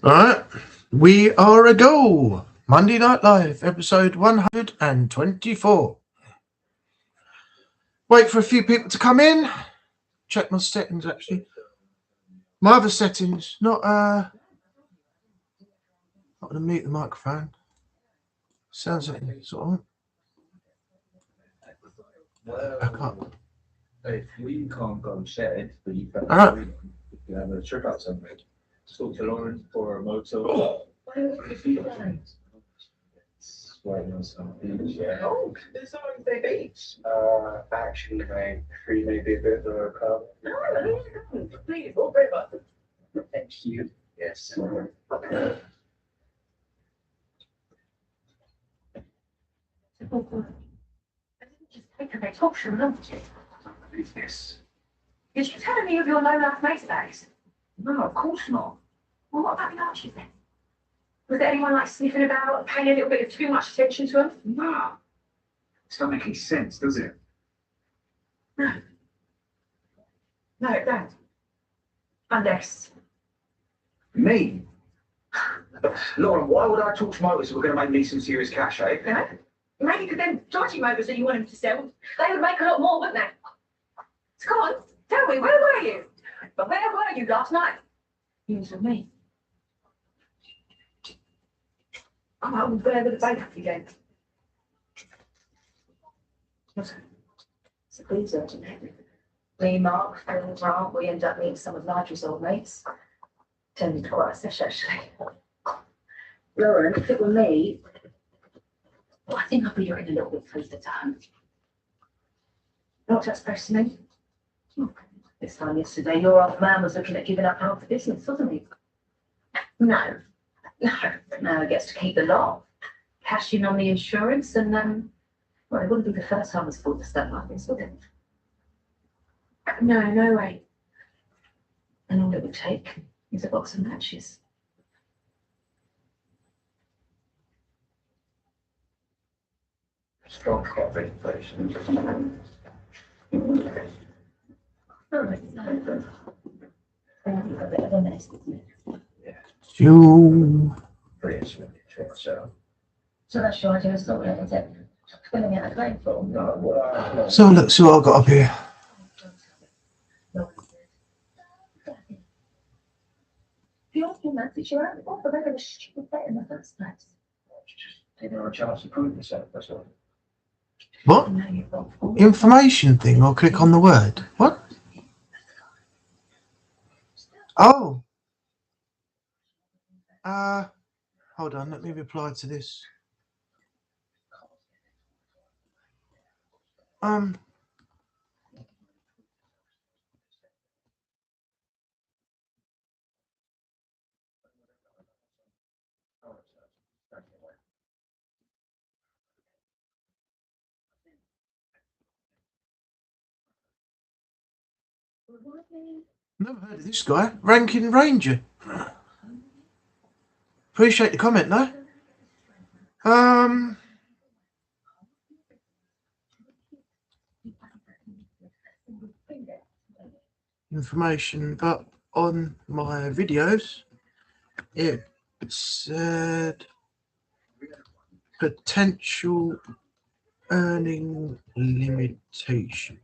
Alright, we are a go. Monday Night Live, episode 124. Wait for a few people to come in. Check my settings actually. My other settings, not gonna mute the microphone. Sound settings on. Back up. If we can't go shed, but you can have a trip out somewhere. Talk to Lauren for a motel. Yeah. Oh, there's always the beach. Actually, mate, free may be a bit of a club. No, please, all great about it. Thank you. Yes. Who's this? Is you telling me of your low-life mate days? No, of course not. Well, what about the Archies then? Was there anyone like sniffing about, paying a little bit of too much attention to them? No. It's not making sense, does it? No. No, it don't. Unless. Me? Lauren, why would I talk to Motors if we're going to make me some serious cash, eh? No. Maybe because them dodgy motors that you want him to sell, they would make a lot more, wouldn't they? So come on, tell me, where were you? But where were you last night? You was with me. I'm out there with the bank again. It's a please, urgent. Me, Mark, Phil, and Grant, we end up meeting some of Nigel's old mates. Turned into quite a sesh, actually. Lauren, if it were me, well, I think I'd be looking a little bit closer to home. What's that supposed to mean? This time yesterday, your old man was looking at giving up half the business, wasn't he? No. Now he gets to keep the lot, cash in on the insurance, and well, it wouldn't be the first time it's pulled a stunt like this, would it? No, no way. And all it would take is a box of matches. Strong coffee inflation. You. So that's your idea of story, is it? Filling out a claim form. So let's see what I've got up here. The argument that you're out for very a stupid bet in the first place. Just giving her a chance to prove yourself, that's all. What? Information thing, or click on the word. What? Oh. Hold on, let me reply to this. Never heard of this guy. Ranking Ranger. Appreciate the comment, though. Information, but on my videos, it said potential earning limitation.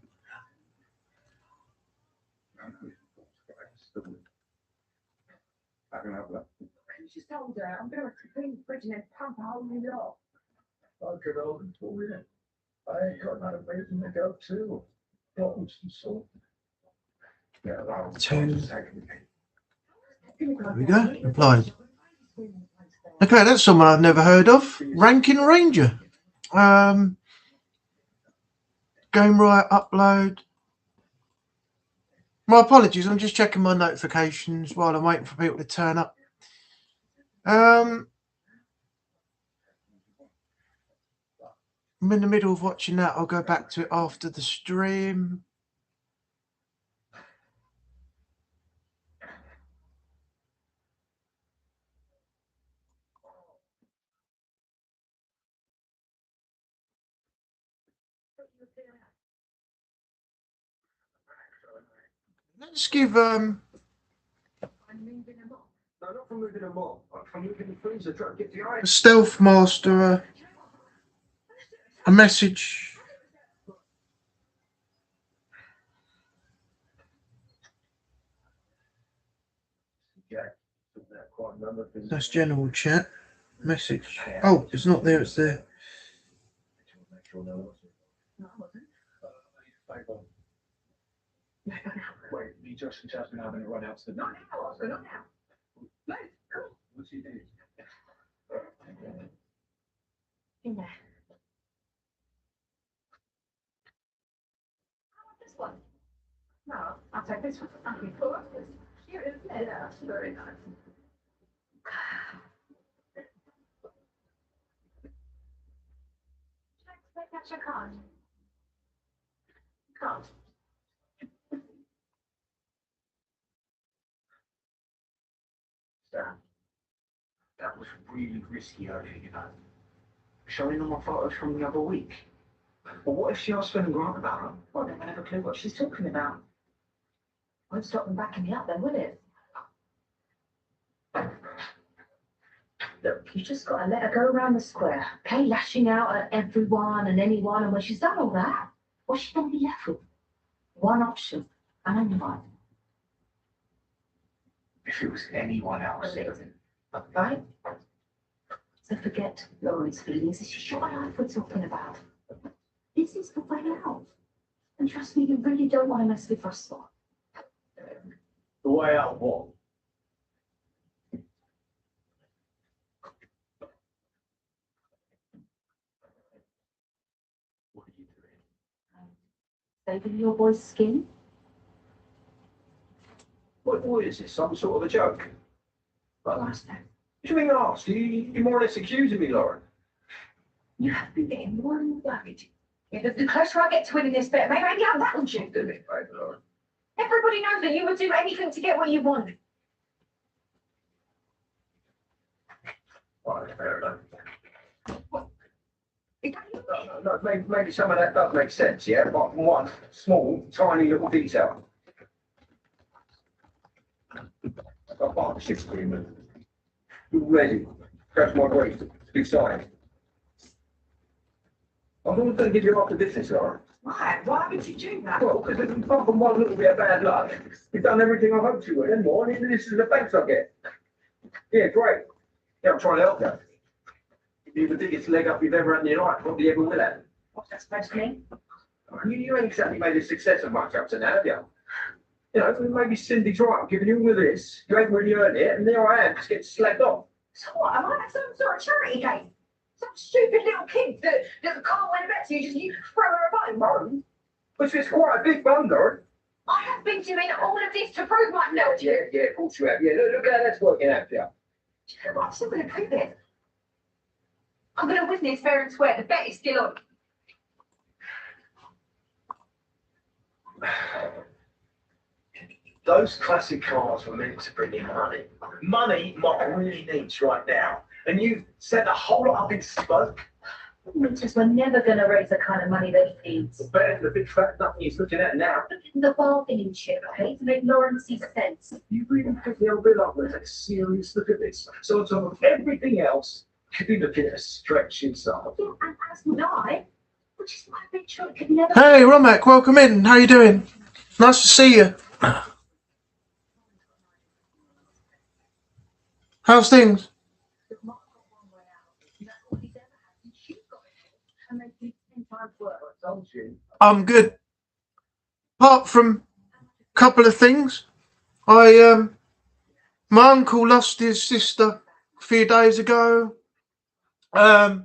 Just hold her. I'm going to clean the fridge and then pump a whole new lot. I could hold it for you. I ain't got no reason to go to. Bottles and salt. Yeah, Two. There we go. Applied. Okay, that's someone I've never heard of. Ranking Ranger. Game right, upload. My apologies, I'm just checking my notifications while I'm waiting for people to turn up. I'm in the middle of watching that. I'll go back to it after the stream. Let's give No, not from moving them up. From moving the freezer, trying to get the A ice. stealth master, a message. Yeah. Quite a number of things. That's general chat. Message. Oh, it's not there, it's there. Wait, me, Josh, and Jasmine having it run out to the. Not now, not now. What's he doing? In there. This one. No, I'll take this one. Thank you for this. Here it is. Yeah, that's very nice. That's your card. Card. Sam, that was really risky earlier, you know. Showing all my photos from the other week. But what if she asked Phil and Grant about her? Well, they won't have a clue what she's talking about. Won't stop them backing me up then, will it? Look, you just got to let her go around the square, okay? Lashing out at everyone and anyone, and when she's done all that, what's she going to be left with? One option, and only one. If it was anyone else. Right? So forget Lauren's feelings. This is your life we're talking about. This is the way out. And trust me, you really don't want to mess with Russell. The way out of what? What are you doing? Saving your boy's skin? What is this? Some sort of a joke? What last time? What do you mean asked? You're more or less accusing me, Lauren. You have been getting more and more worried. Yeah, the closer I get to winning this bet, maybe I get that on you. Do it, baby, Lauren. Everybody knows that you would do anything to get what you want. Right, fair enough. No, maybe some of that does make sense, yeah? But one small, tiny little detail. A partnership agreement. Already. That's my grief. Big sign. I'm not going to give you half the business, Lauren. Why? Why would you do that? Well, because apart from one little bit of bad luck, you've done everything I hoped you would, and more, and even this is the thanks I get. Yeah, great. Yeah, I'm trying to help you. You're the biggest leg up you've ever had in your life, probably ever will have. What's that supposed to mean? You ain't exactly made a success of much up to now, have you? You know, maybe Cindy's right, I'm giving you all of this, you ain't really earned it, and there I am, just getting slagged off. So what? Am I some sort of charity game? Some stupid little kid that can't win a bet to you, just you throw her a button. Which is quite a big blunder. I have been doing all of this to prove myself to you. Yeah, of course you have. Yeah, look how that's working out for you. Do you know what? I'm still going to prove it. I'm going to win this fair and square. The bet is still on. Those classic cars were meant to bring in money. Money Mark really needs right now. And you set a whole lot up in smoke. Winters were never going to raise the kind of money that he needs. Better than the big fat nothing he's looking at now. Look at the bargaining chip, okay? To make Lawrence see sense. You really pick the old bill up and take a serious look at this. So on top of everything else, you could be looking at a stretch inside. Yeah, and as would I, which is why I've been sure it could never. Hey, Romac, welcome in. How you doing? Nice to see you. How's things? I'm good. Apart from a couple of things, my uncle lost his sister a few days ago. My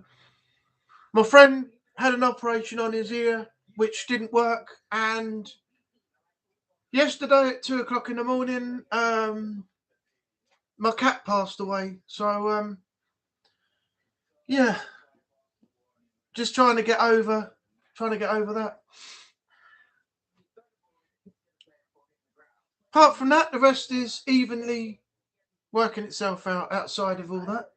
friend had an operation on his ear which didn't work, and yesterday at 2:00 in the morning, my cat passed away. So yeah, just trying to get over that. Apart from that, the rest is evenly working itself out outside of all that.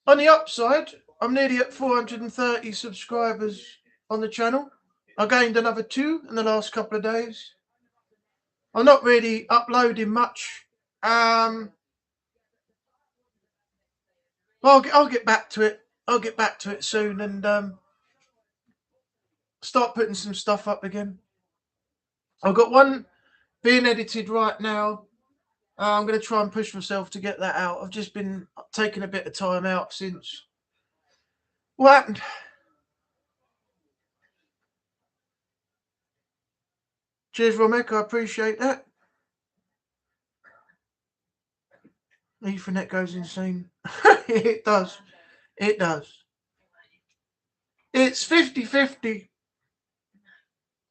On the upside, I'm nearly at 430 subscribers on the channel. I gained another 2 in the last couple of days. I'm not really uploading much. I'll get back to it. I'll get back to it soon and start putting some stuff up again. I've got one being edited right now. I'm going to try and push myself to get that out. I've just been taking a bit of time out since. What happened? Cheers, Romek. I appreciate that. Ethernet goes insane. It does. It does. It's 50-50.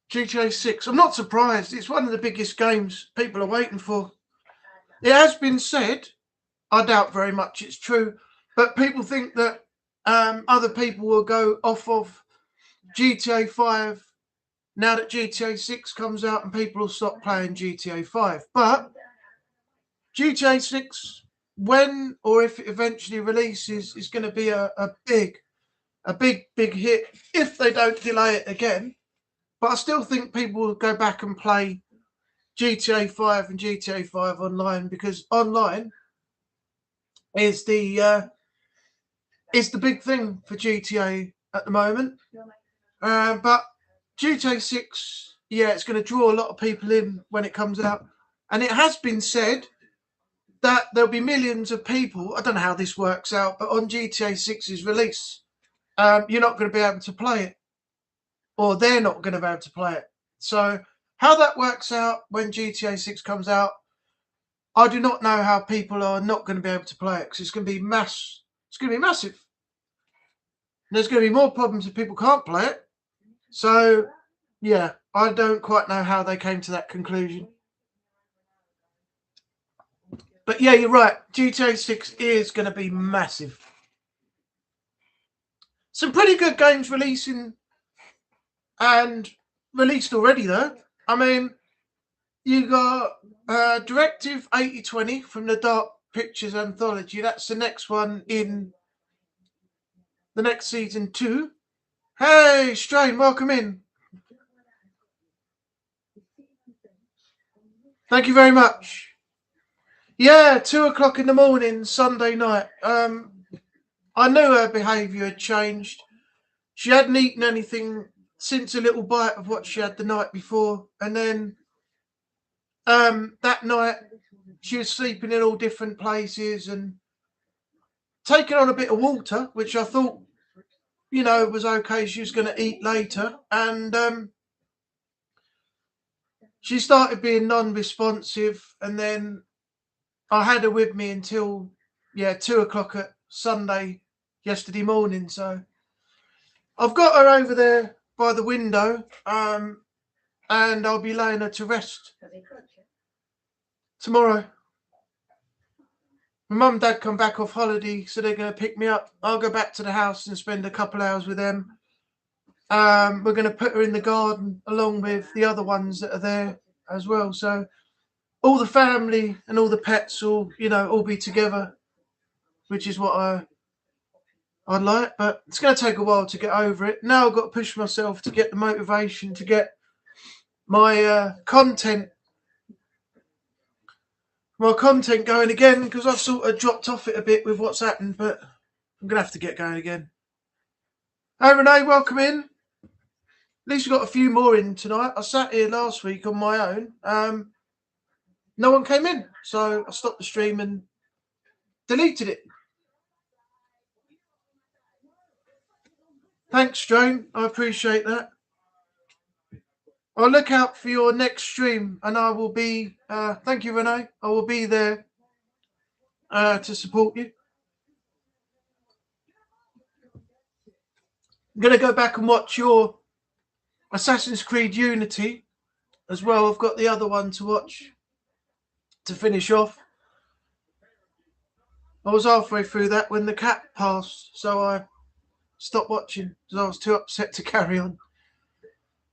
GTA 6. I'm not surprised. It's one of the biggest games people are waiting for. It has been said, I doubt very much it's true, but people think that other people will go off of GTA 5 now that GTA 6 comes out and people will stop playing GTA 5. But GTA 6, when or if it eventually releases, is going to be a big hit if they don't delay it again. But I still think people will go back and play GTA 5 and GTA 5 online, because online is the big thing for GTA at the moment. But GTA 6, yeah, it's going to draw a lot of people in when it comes out. And it has been said that there'll be millions of people, I don't know how this works out, but on GTA 6's release, you're not going to be able to play it. Or they're not going to be able to play it. So how that works out when GTA 6 comes out, I do not know how people are not going to be able to play it, because it's going to be It's going to be massive. There's going to be more problems if people can't play it. So, yeah, I don't quite know how they came to that conclusion. But yeah, you're right. GTA 6 is going to be massive. Some pretty good games releasing and released already, though. I mean, you got Directive 8020 from the Dark Pictures anthology. That's the next one in the next season 2. Hey, Strain, welcome in. Thank you very much. Yeah, 2:00 in the morning, Sunday night. I knew her behaviour had changed. She hadn't eaten anything since a little bite of what she had the night before, and then that night she was sleeping in all different places and taking on a bit of water, which I thought, was okay. She was going to eat later, and she started being non-responsive, and then I had her with me until 2:00 at Sunday yesterday morning. So I've got her over there by the window, and I'll be laying her to rest tomorrow. My mum and dad come back off holiday, so they're going to pick me up. I'll go back to the house and spend a couple hours with them. We're going to put her in the garden along with the other ones that are there as well. So all the family and all the pets will, all be together, which is what I'd like. But it's going to take a while to get over it. Now I've got to push myself to get the motivation to get my content going again, because I've sort of dropped off it a bit with what's happened, but I'm going to have to get going again. Hey, Renee, welcome in. At least we got a few more in tonight. I sat here last week on my own. No one came in, so I stopped the stream and deleted it. Thanks, Joan. I appreciate that. I'll look out for your next stream, and I will be. Thank you, Renee. I will be there to support you. I'm going to go back and watch your Assassin's Creed Unity as well. I've got the other one to watch to finish off. I was halfway through that when the cat passed, so I stopped watching because I was too upset to carry on.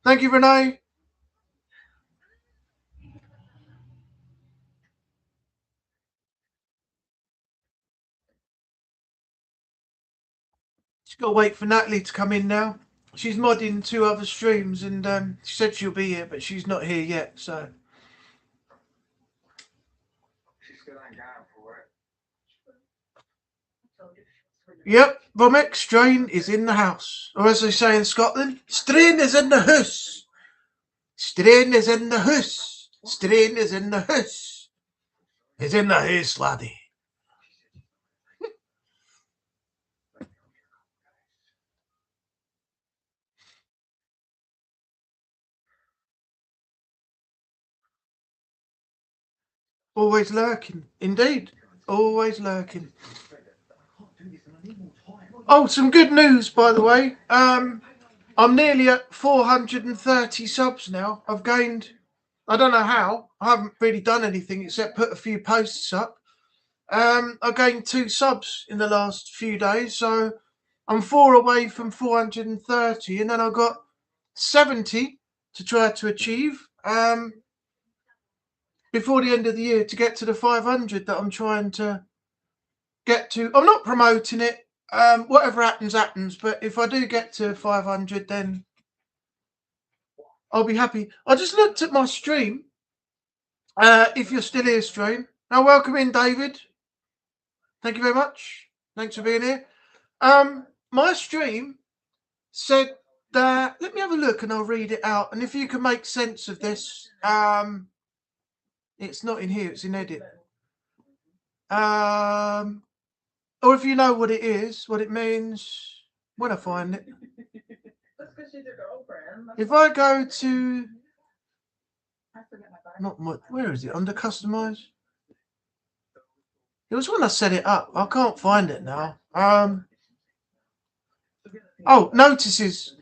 Thank you, Renee. Just got to wait for Natalie to come in now. She's modding 2 other streams, and she said she'll be here, but she's not here yet. So Yep, Vomex strain is in the house. Or as they say in Scotland, strain is in the house. Strain is in the house. Strain is in the house. It's in the house, laddie. Always lurking. Indeed. Always lurking. Oh, some good news, by the way. I'm nearly at 430 subs now. I've gained, I don't know how. I haven't really done anything except put a few posts up. I gained 2 subs in the last few days, so I'm 4 away from 430, and then I've got 70 to try to achieve before the end of the year to get to the 500 that I'm trying to get to. I'm not promoting it. Whatever happens, happens. But if I do get to 500, then I'll be happy. I just looked at my stream. If you're still here, stream. Now, welcome in, David. Thank you very much. Thanks for being here. My stream said that. Let me have a look, and I'll read it out. And if you can make sense of this, it's not in here. It's in edit. Or if you know what it is, what it means, when I find it. If I go to, not my, where is it? Under customize. It was when I set it up. I can't find it now. Oh, notices.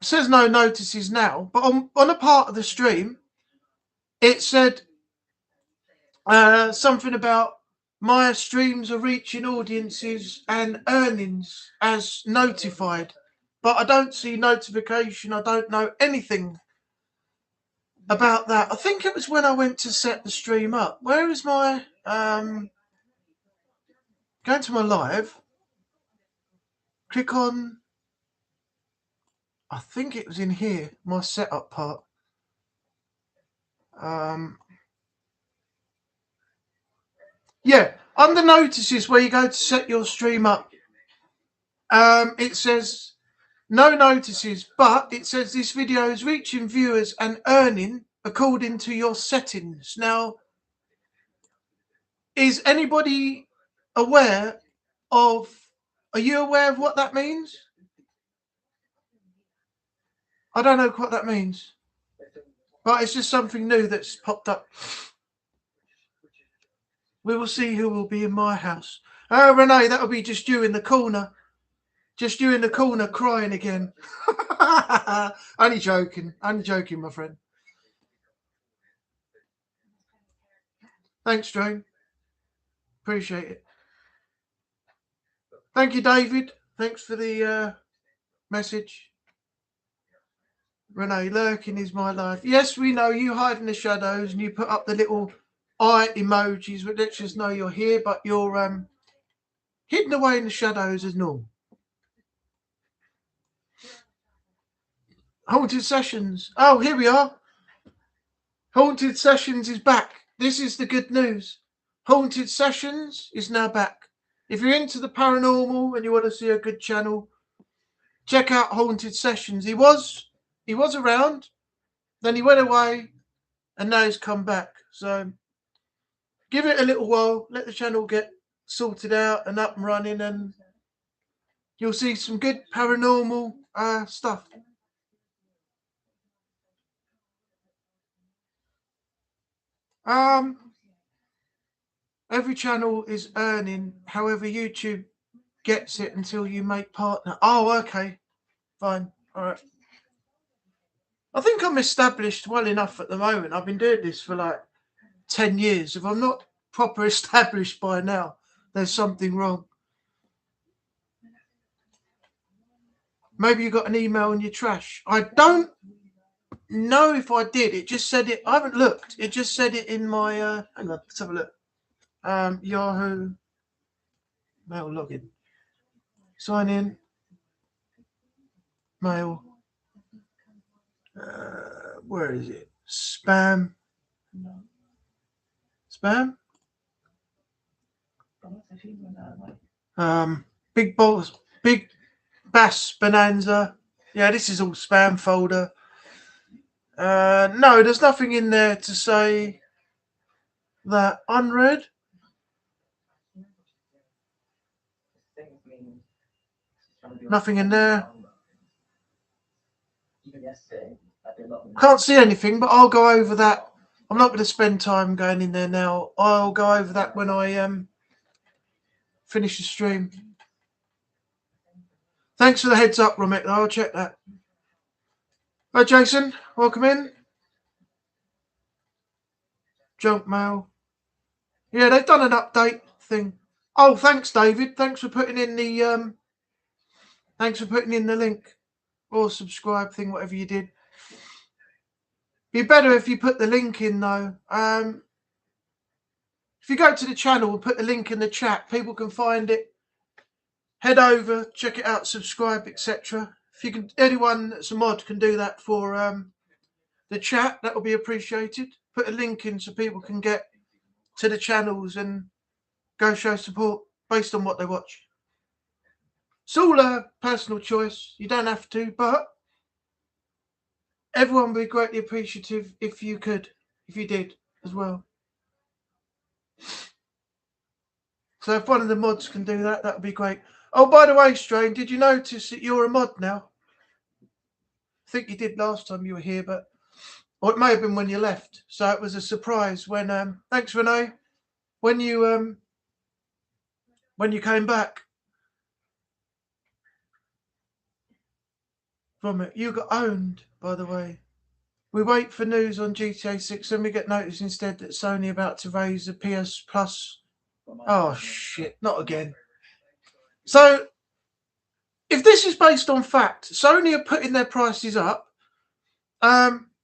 Says no notices now, but on a part of the stream, it said something about my streams are reaching audiences and earnings as notified, but I don't see notification. I don't know anything about that. I think it was when I went to set the stream up. Where is my going to my live? Click on. I think it was in here, my setup part. Yeah, under notices where you go to set your stream up, it says no notices, but it says this video is reaching viewers and earning according to your settings. Now, is anybody aware of? Are you aware of what that means? I don't know what that means, but it's just something new that's popped up. We will see who will be in my house. Oh, Renee, that'll be just you in the corner. Just you in the corner crying again. Only joking. Only joking, my friend. Thanks, Joan. Appreciate it. Thank you, David. Thanks for the message. Renee, lurking is my life. Yes, we know you hide in the shadows and you put up the little eye emojis, which lets us know you're here, but you're hidden away in the shadows as normal. Haunted Sessions. Oh, here we are. Haunted Sessions is back. This is the good news. Haunted Sessions is now back. If you're into the paranormal and you want to see a good channel, check out Haunted Sessions. He was around, then he went away, and now he's come back. So give it a little while, let the channel get sorted out and up and running, and you'll see some good paranormal stuff. Every channel is earning however YouTube gets it until you make partner. Oh, okay. Fine. All right. I think I'm established well enough at the moment. I've been doing this for like 10 years. If I'm not proper established by now, there's something wrong. Maybe you got an email in your trash. I don't know if I did. It just said it. I haven't looked. It just said it in my hang on, let's have a look. Yahoo mail login. Sign in. Mail. Where is it? Spam. Spam? Big balls, big bass bonanza. Yeah, this is all spam folder. No, there's nothing in there to say that unread. Nothing in there. Can't see anything, but I'll go over that. I'm not going to spend time going in there now. I'll go over that when I finish the stream. Thanks for the heads up, Romet. I'll check that. Hi, Jason. Welcome in. Junk mail. Yeah, they've done an update thing. Oh, thanks, David. Thanks for putting in the link or subscribe thing, whatever you did. Be better if you put the link in though. If you go to the channel, we'll put the link in the chat. People can find it. Head over, check it out, subscribe, etc. If you can, anyone that's a mod can do that for the chat. That will be appreciated. Put a link in so people can get to the channels and go show support based on what they watch. It's all a personal choice. You don't have to, but everyone would be greatly appreciative if you did as well. So if one of the mods can do that, that would be great. Oh, by the way, Strain, did you notice that you're a mod now? I think you did last time you were here, or it may have been when you left. So it was a surprise when. Thanks, Renee. When you came back from it, you got owned. By the way, we wait for news on GTA 6, and we get notice instead that Sony about to raise the PS Plus. Oh shit! Not again. So, if this is based on fact, Sony are putting their prices up.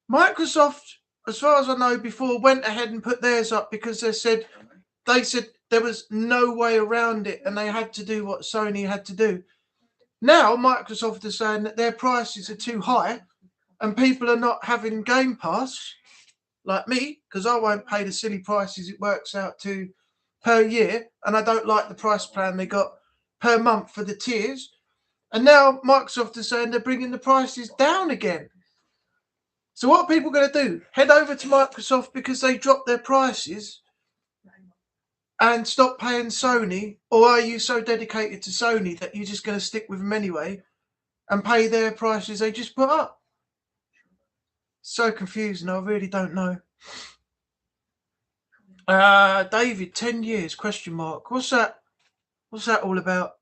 Microsoft, as far as I know before, went ahead and put theirs up because they said there was no way around it and they had to do what Sony had to do. Now, Microsoft is saying that their prices are too high and people are not having Game Pass, like me, because I won't pay the silly prices it works out to per year, and I don't like the price plan they got per month for the tiers. And now Microsoft is saying they're bringing the prices down again. So what are people going to do? Head over to Microsoft because they dropped their prices and stop paying Sony? Or are you so dedicated to Sony that you're just going to stick with them anyway and pay their prices they just put up? So confusing. I really don't know. David, 10 years, question mark. What's that all about?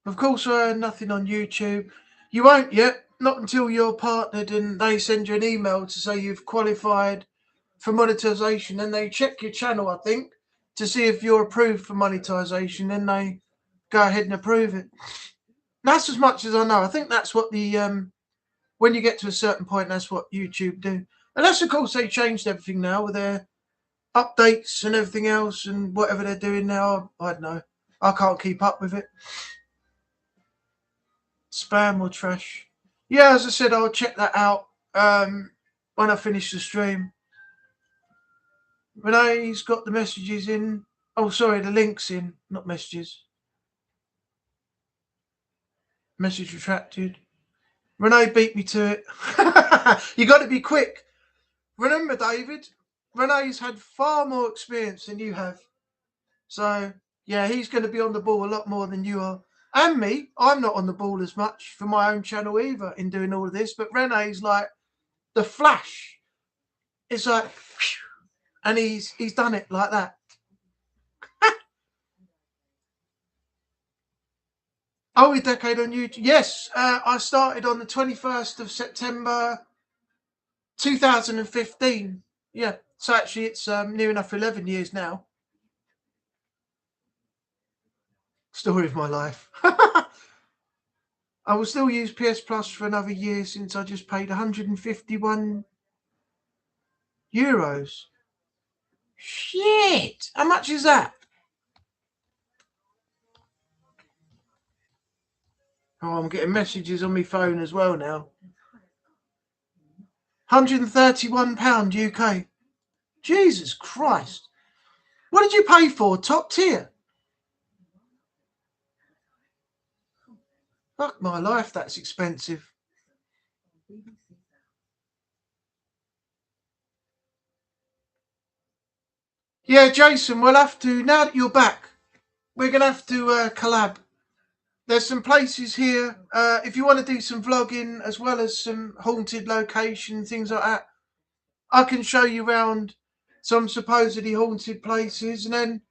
Of course, I earn nothing on YouTube. You won't yet. Not until you're partnered and they send you an email to say you've qualified for monetization, and they check your channel, I think, to see if you're approved for monetization, then they go ahead and approve it. That's as much as I know. I think that's what when you get to a certain point, that's what YouTube do. Unless, of course, they changed everything now with their updates and everything else and whatever they're doing now. I don't know. I can't keep up with it. Spam or trash. Yeah, as I said, I'll check that out when I finish the stream. Renee's got the messages in. Oh, sorry, the links in, not messages. Message retracted. Renee beat me to it. You got to be quick. Remember, David, Renee's had far more experience than you have. So, yeah, he's going to be on the ball a lot more than you are. And me, I'm not on the ball as much for my own channel either in doing all of this. But Renee's like the Flash. It's like, and he's done it like that. Oh, a decade on YouTube. Yes, I started on the 21st of September 2015. Yeah, so actually it's near enough 11 years now. Story of my life. I will still use PS Plus for another year since I just paid 151 euros. Shit! How much is that? Oh, I'm getting messages on my phone as well now. £131 UK. Jesus Christ. What did you pay for? Top tier? Fuck my life, that's expensive. Yeah, Jason, we'll have to, now that you're back, we're going to have to collab. There's some places here. If you want to do some vlogging as well as some haunted location, things like that, I can show you around some supposedly haunted places, and then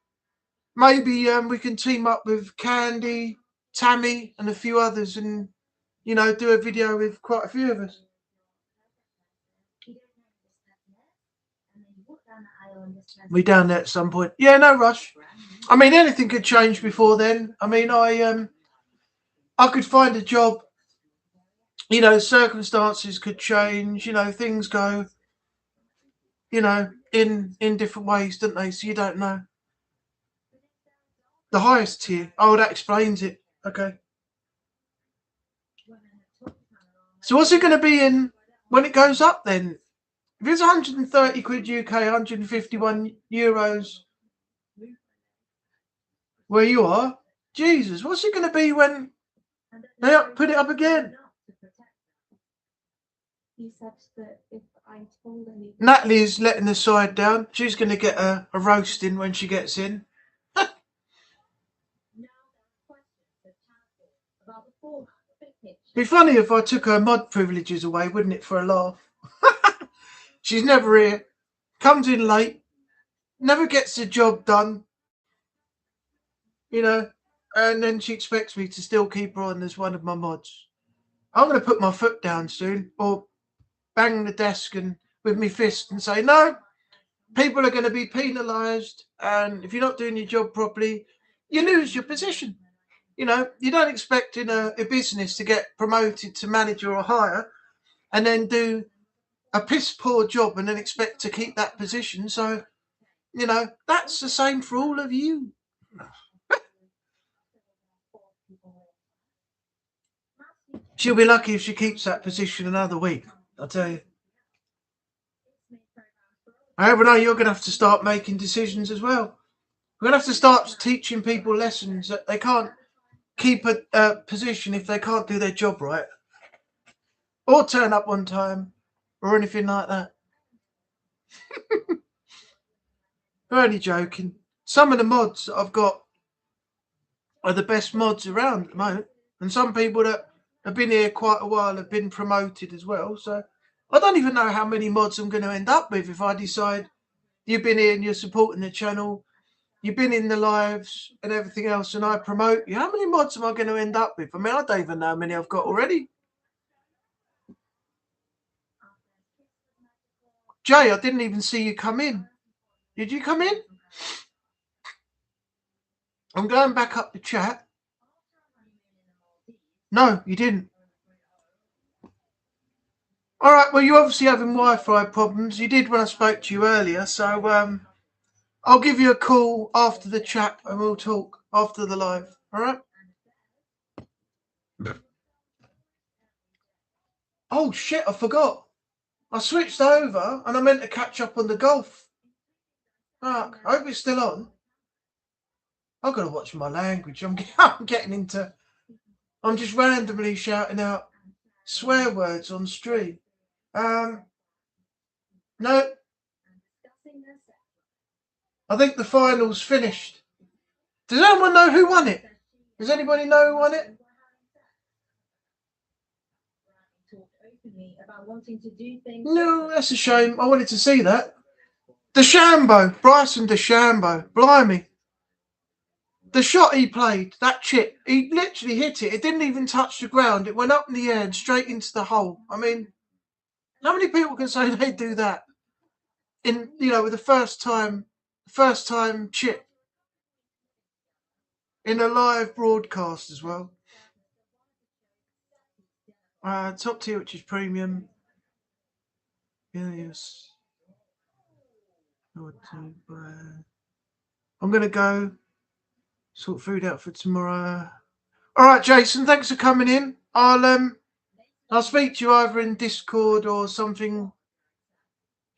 maybe we can team up with Candy, Tammy, and a few others, and do a video with quite a few of us. We down there at some point. Yeah, no rush. I mean, anything could change before then. I mean, I could find a job. Circumstances could change. Things go. In different ways, don't they? So you don't know. The highest tier. Oh, that explains it. Okay. So what's it going to be in when it goes up then? If it's 130 quid UK, 151 euros where you are, Jesus, what's it going to be when they put it up again? Natalie's letting the side down. She's going to get a roasting when she gets in. Be funny if I took her mod privileges away, wouldn't it, for a laugh? She's never here, comes in late, never gets the job done, and then she expects me to still keep her on as one of my mods. I'm going to put my foot down soon, or bang the desk and with my fist and say, no, people are going to be penalised, and if you're not doing your job properly, you lose your position. You don't expect in a business to get promoted to manager or higher and then do a piss poor job and then expect to keep that position. So, that's the same for all of you. She'll be lucky if she keeps that position another week, I'll tell you. However, no, you're going to have to start making decisions as well. We're going to have to start teaching people lessons that they can't keep a position if they can't do their job right, or turn up on time, or anything like that. We're only joking. Some of the mods that I've got are the best mods around at the moment, and some people that have been here quite a while have been promoted as well. So I don't even know how many mods I'm going to end up with if I decide you've been here and you're supporting the channel, you've been in the lives and everything else, and I promote you. How many mods am I going to end up with? I mean, I don't even know how many I've got already. Jay, I didn't even see you come in. Did you come in? I'm going back up the chat. No, you didn't. All right, well, you're obviously having Wi-Fi problems. You did when I spoke to you earlier, so I'll give you a call after the chat and we'll talk after the live. All right? Oh, shit, I forgot. I switched over and I meant to catch up on the golf. Fuck, I hope it's still on. I've got to watch my language. I'm getting into... I'm just randomly shouting out swear words on stream. No. I think the final's finished. Does anyone know who won it? Does anybody know who won it? No, that's a shame. I wanted to see that. DeChambeau, Bryson DeChambeau. Blimey. The shot he played, that chip, he literally hit it. It didn't even touch the ground. It went up in the air and straight into the hole. I mean, how many people can say they do that in, with the first time chip in a live broadcast as well? Top tier, which is premium. Yes. I'm going to go sort food out for tomorrow. All right, Jason, thanks for coming in. I'll speak to you either in Discord or something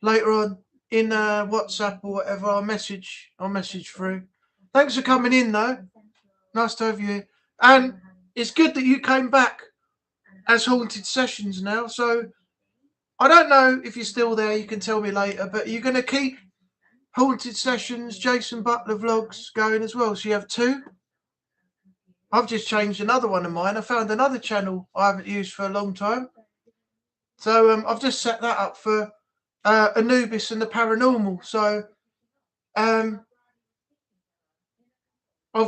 later on. in WhatsApp or whatever, I'll message through. Thanks for coming in though. Nice to have you here. And it's good that you came back as Haunted Sessions now. So I don't know if you're still there, you can tell me later, but you're going to keep Haunted Sessions, Jason Butler vlogs going as well. So you have two. I've just changed another one of mine. I found another channel I haven't used for a long time. So I've just set that up for Anubis and the Paranormal. So I've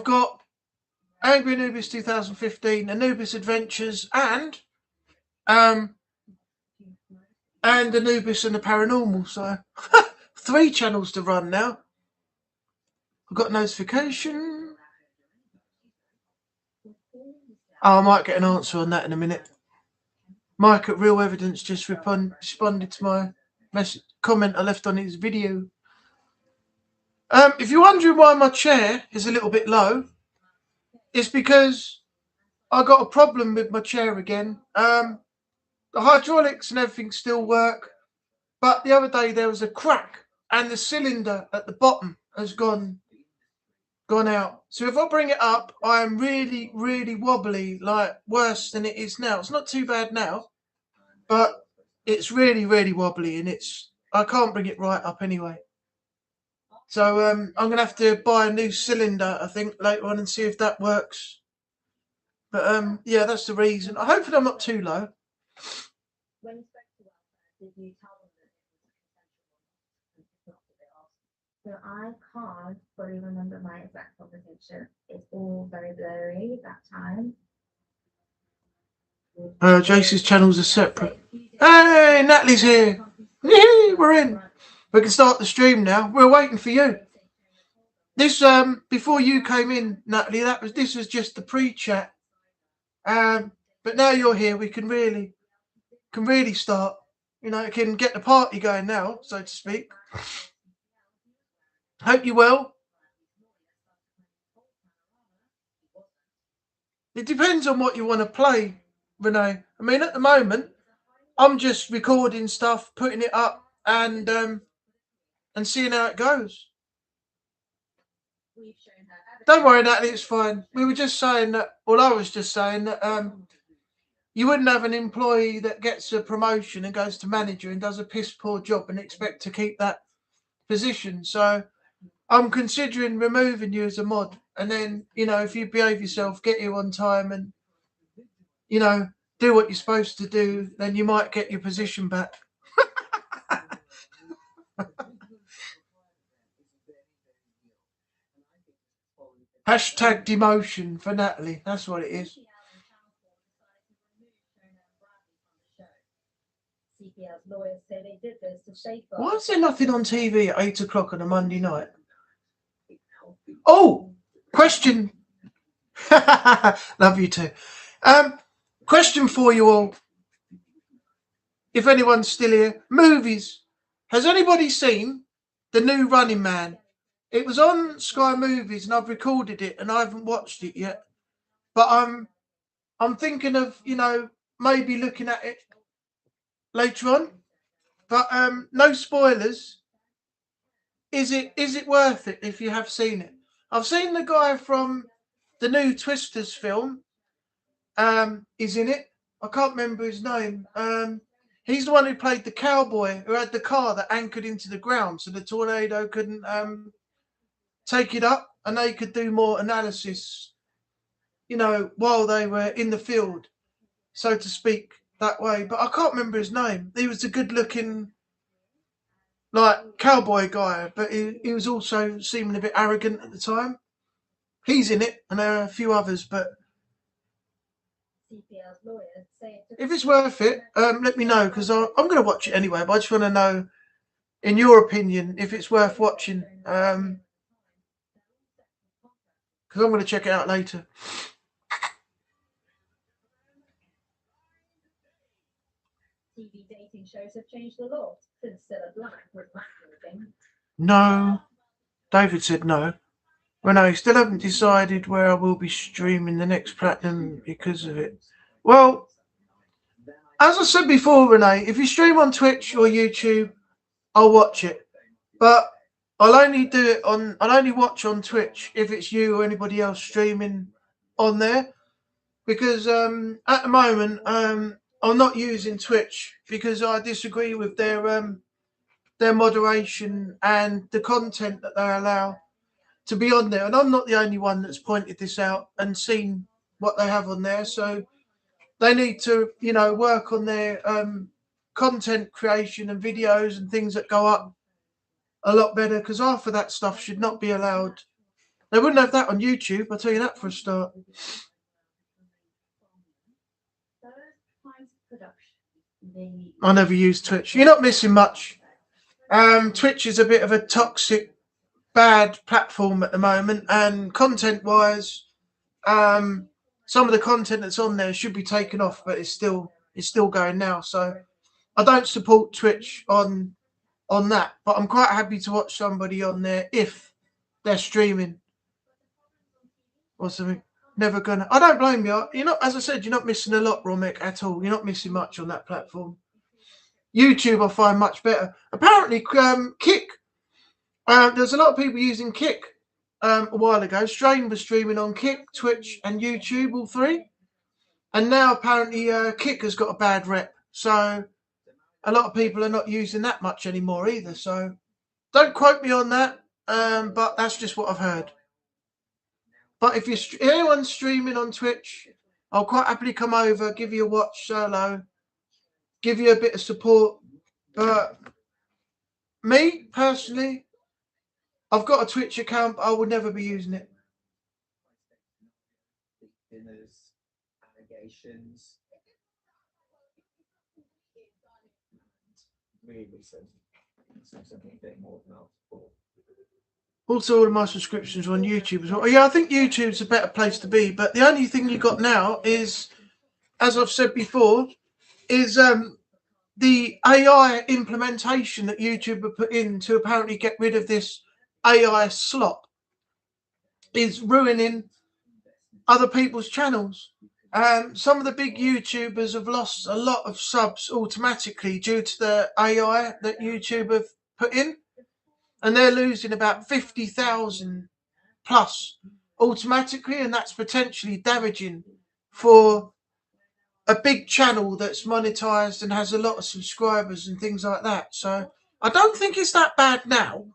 got Angry Anubis 2015, Anubis Adventures, and Anubis and the Paranormal. So 3 channels to run now. I've got notification. Oh, I might get an answer on that in a minute. Mike at Real Evidence just responded to my comment I left on his video. If you're wondering why my chair is a little bit low, it's because I got a problem with my chair again. The hydraulics and everything still work, but the other day there was a crack and the cylinder at the bottom has gone out. So if I bring it up, I am really, really wobbly, like worse than it is now. It's not too bad now, but it's really, really wobbly, and I can't bring it right up anyway. So I'm going to have to buy a new cylinder, I think, later on and see if that works. But yeah, that's the reason. Hopefully I'm not too low. When you spoke to welfare, did you tell them that it was a consensual? So I can't fully remember my exact conversation. It's all very blurry that time. Jason's channels are separate. Hey, Natalie's here. Yay, we're in. We can start the stream now. We're waiting for you. This before you came in, Natalie, this was just the pre-chat. But now you're here, we can really start. You know, can get the party going now, so to speak. Hope you're well. It depends on what you want to play, Renee. I mean, at the moment, I'm just recording stuff, putting it up, and seeing how it goes. Don't worry, Natalie, it's fine. We were just saying that, well, I was just saying that you wouldn't have an employee that gets a promotion and goes to manager and does a piss poor job and expect to keep that position. So I'm considering removing you as a mod, and then, you know, if you behave yourself, get here on time, and, you know, do what you're supposed to do, then you might get your position back. Hashtag demotion for Natalie. That's what it is. Why is there nothing on TV at 8 o'clock on a Monday night? Oh, question. Love you too. Question for you all. If anyone's still here, movies. Has anybody seen the new Running Man? It was on Sky Movies, and I've recorded it, and I haven't watched it yet. But I'm thinking of, you know, maybe looking at it later on. But no spoilers. Is it worth it if you have seen it? I've seen the guy from the new Twisters film. Is in it. I can't remember his name. He's the one who played the cowboy who had the car that anchored into the ground, so the tornado couldn't take it up, and they could do more analysis, you know, while they were in the field, so to speak, that way. But I can't remember his name. He was a good-looking, like, cowboy guy, but he was also seeming a bit arrogant at the time. He's in it, and there are a few others, but if it's worth it, let me know, because I'm going to watch it anyway, but I just want to know, in your opinion, if it's worth watching, because I'm going to check it out later. TV dating shows have changed a lot since Black was masculine. No, David said no. Well, no, I still haven't decided where I will be streaming the next Platinum because of it. Well, as I said before, Renee, if you stream on Twitch or YouTube, I'll watch it. But I'll only do it on. I'll only watch on Twitch if it's you or anybody else streaming on there, because at the moment I'm not using Twitch because I disagree with their moderation and the content that they allow to be on there. And I'm not the only one that's pointed this out and seen what they have on there. So they need to, work on their content creation and videos and things that go up a lot better, because half of that stuff should not be allowed. They wouldn't have that on YouTube, I'll tell you that for a start. I never use Twitch. You're not missing much. Twitch is a bit of a toxic, bad platform at the moment, and content-wise, some of the content that's on there should be taken off, but it's still going now. So I don't support Twitch on that, but I'm quite happy to watch somebody on there if they're streaming or something. Never gonna. I don't blame you. You're not, as I said, you're not missing a lot, Romek, at all. You're not missing much on that platform. YouTube I find much better. Apparently, Kick. There's a lot of people using Kick a while ago. Strain was streaming on Kick, Twitch, and YouTube, all three. And now apparently Kick has got a bad rep. So a lot of people are not using that much anymore either. So don't quote me on that, but that's just what I've heard. But if anyone's streaming on Twitch, I'll quite happily come over, give you a watch solo, give you a bit of support. But me, personally, I've got a Twitch account, but I would never be using it. Allegations. Really something a bit more than before. Also, all of my subscriptions are on YouTube as well. Yeah, I think YouTube's a better place to be. But the only thing you got now is, as I've said before, is the AI implementation that YouTube have put in to apparently get rid of this AI slop is ruining other people's channels. Some of the big YouTubers have lost a lot of subs automatically due to the AI that YouTube have put in. And they're losing about 50,000 plus automatically, and that's potentially damaging for a big channel that's monetized and has a lot of subscribers and things like that. So I don't think it's that bad now,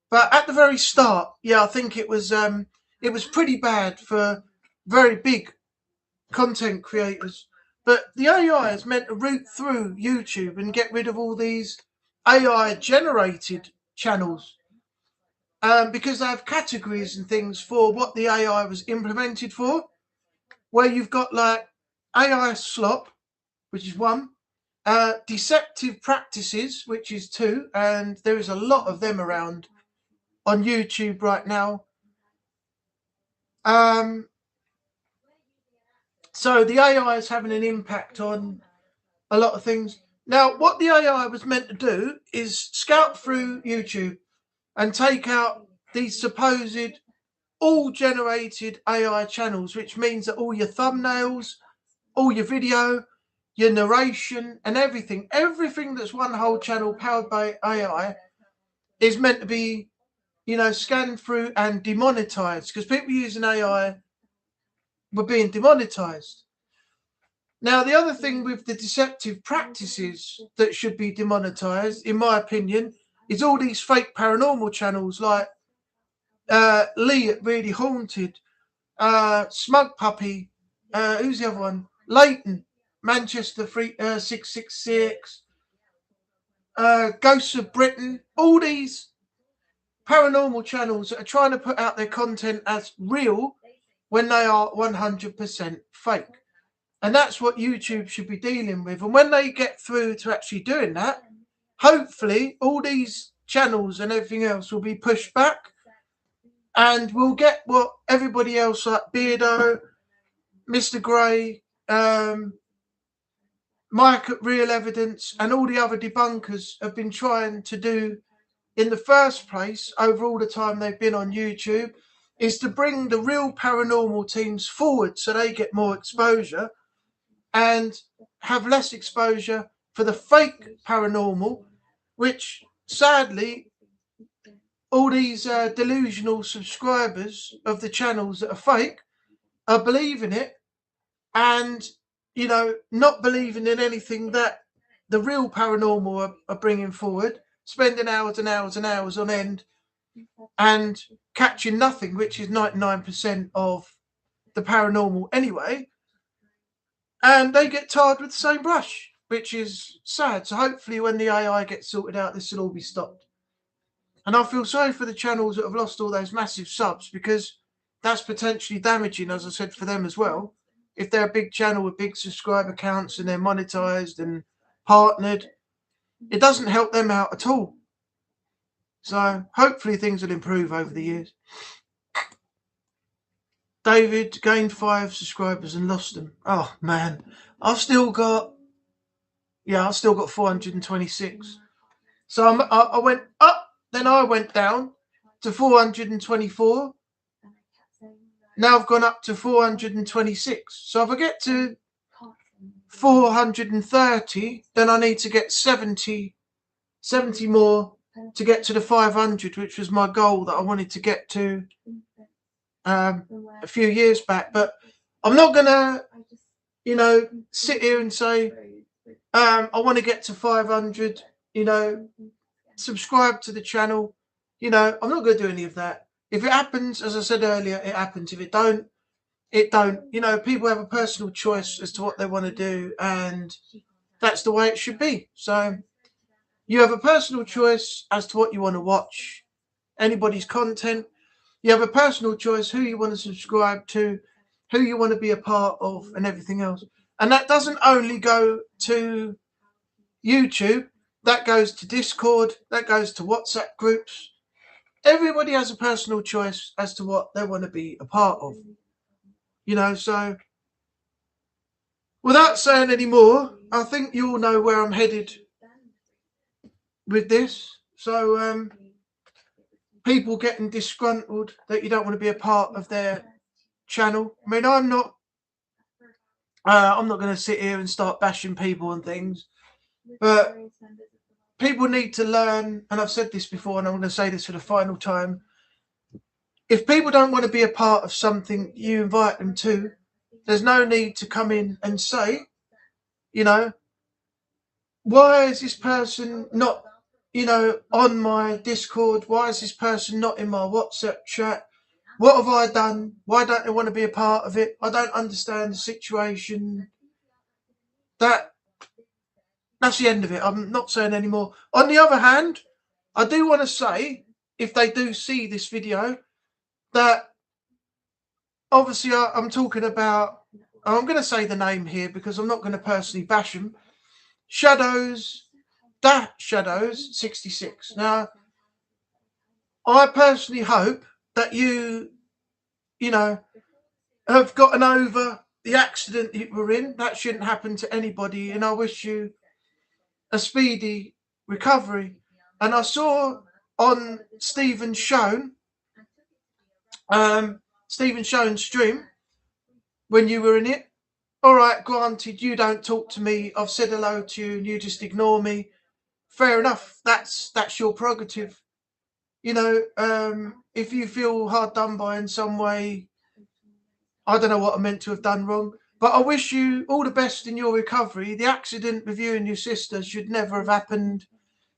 but at the very start, yeah, I think it was pretty bad for very big content creators. But the AI is meant to root through YouTube and get rid of all these AI generated channels, because they have categories and things for what the AI was implemented for, where you've got like AI slop, which is one, deceptive practices, which is two, and there is a lot of them around on YouTube right now. So the AI is having an impact on a lot of things. Now, what the AI was meant to do is scout through YouTube and take out these supposed all generated AI channels, which means that all your thumbnails, all your video, your narration and everything that's one whole channel powered by AI is meant to be, scanned through and demonetized, because people using AI were being demonetized. Now, the other thing with the deceptive practices that should be demonetized, in my opinion, is all these fake paranormal channels like Lee at Really Haunted, Smug Puppy, who's the other one? Leighton, Manchester 666, Ghosts of Britain, all these paranormal channels that are trying to put out their content as real when they are 100% fake. And that's what YouTube should be dealing with. And when they get through to actually doing that, hopefully all these channels and everything else will be pushed back, and we'll get what everybody else like Beardo, Mr. Gray, Mike at Real Evidence, and all the other debunkers have been trying to do in the first place over all the time they've been on YouTube, is to bring the real paranormal teams forward so they get more exposure and have less exposure for the fake paranormal, which sadly all these delusional subscribers of the channels that are fake are believing it, and not believing in anything that the real paranormal are bringing forward, spending hours and hours and hours on end and catching nothing, which is 99% of the paranormal anyway, and they get tarred with the same brush, which is sad. So hopefully when the AI gets sorted out, this will all be stopped. And I feel sorry for the channels that have lost all those massive subs, because that's potentially damaging, as I said, for them as well. If they're a big channel with big subscriber counts and they're monetized and partnered, it doesn't help them out at all. So hopefully things will improve over the years. David gained 5 subscribers and lost them. Oh man, I've still got 426. So I went up, then I went down to 424. Now I've gone up to 426. So if I get to 430, then I need to get 70 more to get to the 500, which was my goal that I wanted to get to a few years back. But I'm not gonna, sit here and say I want to get to 500. Subscribe to the channel. I'm not going to do any of that. If it happens, as I said earlier, it happens. If it don't, it don't. People have a personal choice as to what they want to do, and that's the way it should be. So you have a personal choice as to what you want to watch, anybody's content. You have a personal choice who you want to subscribe to, who you want to be a part of, and everything else. And that doesn't only go to YouTube. That goes to Discord. That goes to WhatsApp groups. Everybody has a personal choice as to what they want to be a part of. So without saying any more, I think you all know where I'm headed with this. So people getting disgruntled that you don't want to be a part of their channel. I mean, I'm not going to sit here and start bashing people and things, but people need to learn, and I've said this before and I'm going to say this for the final time. If people don't want to be a part of something you invite them to, there's no need to come in and say, why is this person not, on my Discord? Why is this person not in my WhatsApp chat? What have I done? Why don't they want to be a part of it? I don't understand the situation. That's the end of it. I'm not saying any more. On the other hand, I do want to say, if they do see this video, that obviously I'm talking about, I'm going to say the name here because I'm not going to personally bash them. Shadows 66. Now, I personally hope that you have gotten over the accident you were in. That shouldn't happen to anybody, and I wish you a speedy recovery. And I saw on Stephen Schoen's stream when you were in it. All right, granted, you don't talk to me. I've said hello to you and you just ignore me. Fair enough. That's your prerogative. If you feel hard done by in some way, I don't know what I meant to have done wrong. But I wish you all the best in your recovery. The accident with you and your sister should never have happened.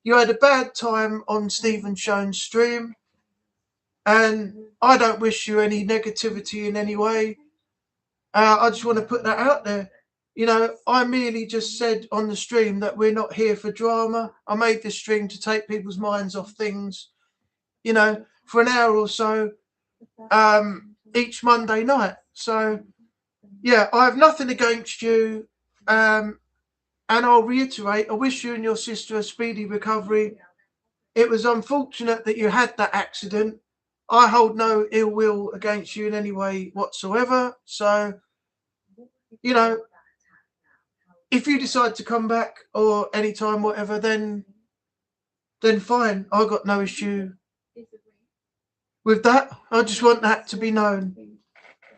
You had a bad time on Stephen Schoen's stream, and I don't wish you any negativity in any way. I just want to put that out there. I merely just said on the stream that we're not here for drama. I made this stream to take people's minds off things, for an hour or so each Monday night. So, yeah, I have nothing against you. And I'll reiterate, I wish you and your sister a speedy recovery. It was unfortunate that you had that accident. I hold no ill will against you in any way whatsoever. So, if you decide to come back or anytime, whatever, then fine. I got no issue with that. I just want that to be known.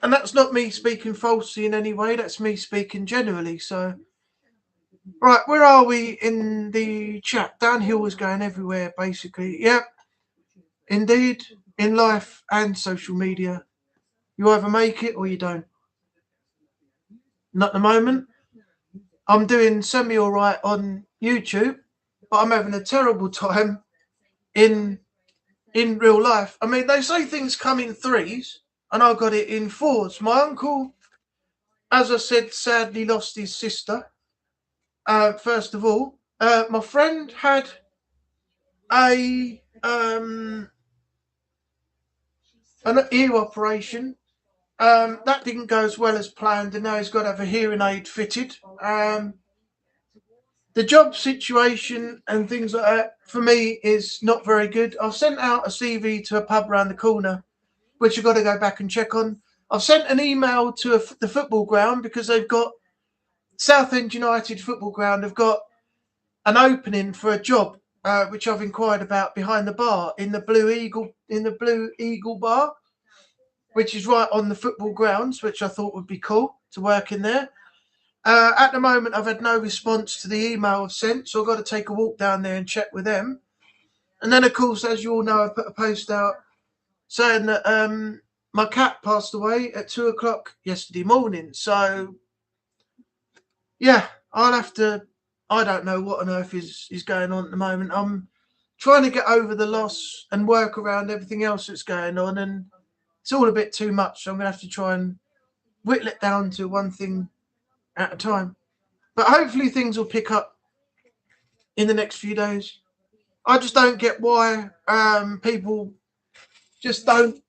And that's not me speaking falsely in any way. That's me speaking generally. So, right, where are we in the chat? Downhill was going everywhere, basically. Yep. Indeed, in life and social media, you either make it or you don't. Not at the moment. I'm doing semi alright on YouTube, but I'm having a terrible time in real life. I mean, they say things come in threes, and I got it in fours. My uncle, as I said, sadly lost his sister. First of all, my friend had a an ear operation. That didn't go as well as planned, and now he's got to have a hearing aid fitted. The job situation and things like that for me is not very good. I've sent out a CV to a pub around the corner, which I've got to go back and check on. I've sent an email to the football ground because they've got Southend United football ground. Have got an opening for a job, which I've inquired about behind the bar in the Blue Eagle bar, which is right on the football grounds, which I thought would be cool to work in there. At the moment, I've had no response to the email I've sent, so I've got to take a walk down there and check with them. And then, of course, as you all know, I put a post out saying that my cat passed away at 2:00 yesterday morning. So, yeah, I'll have to. I don't know what on earth is going on at the moment. I'm trying to get over the loss and work around everything else that's going on, and it's all a bit too much. So I'm going to have to try and whittle it down to one thing at a time. But hopefully things will pick up in the next few days. I just don't get why people just don't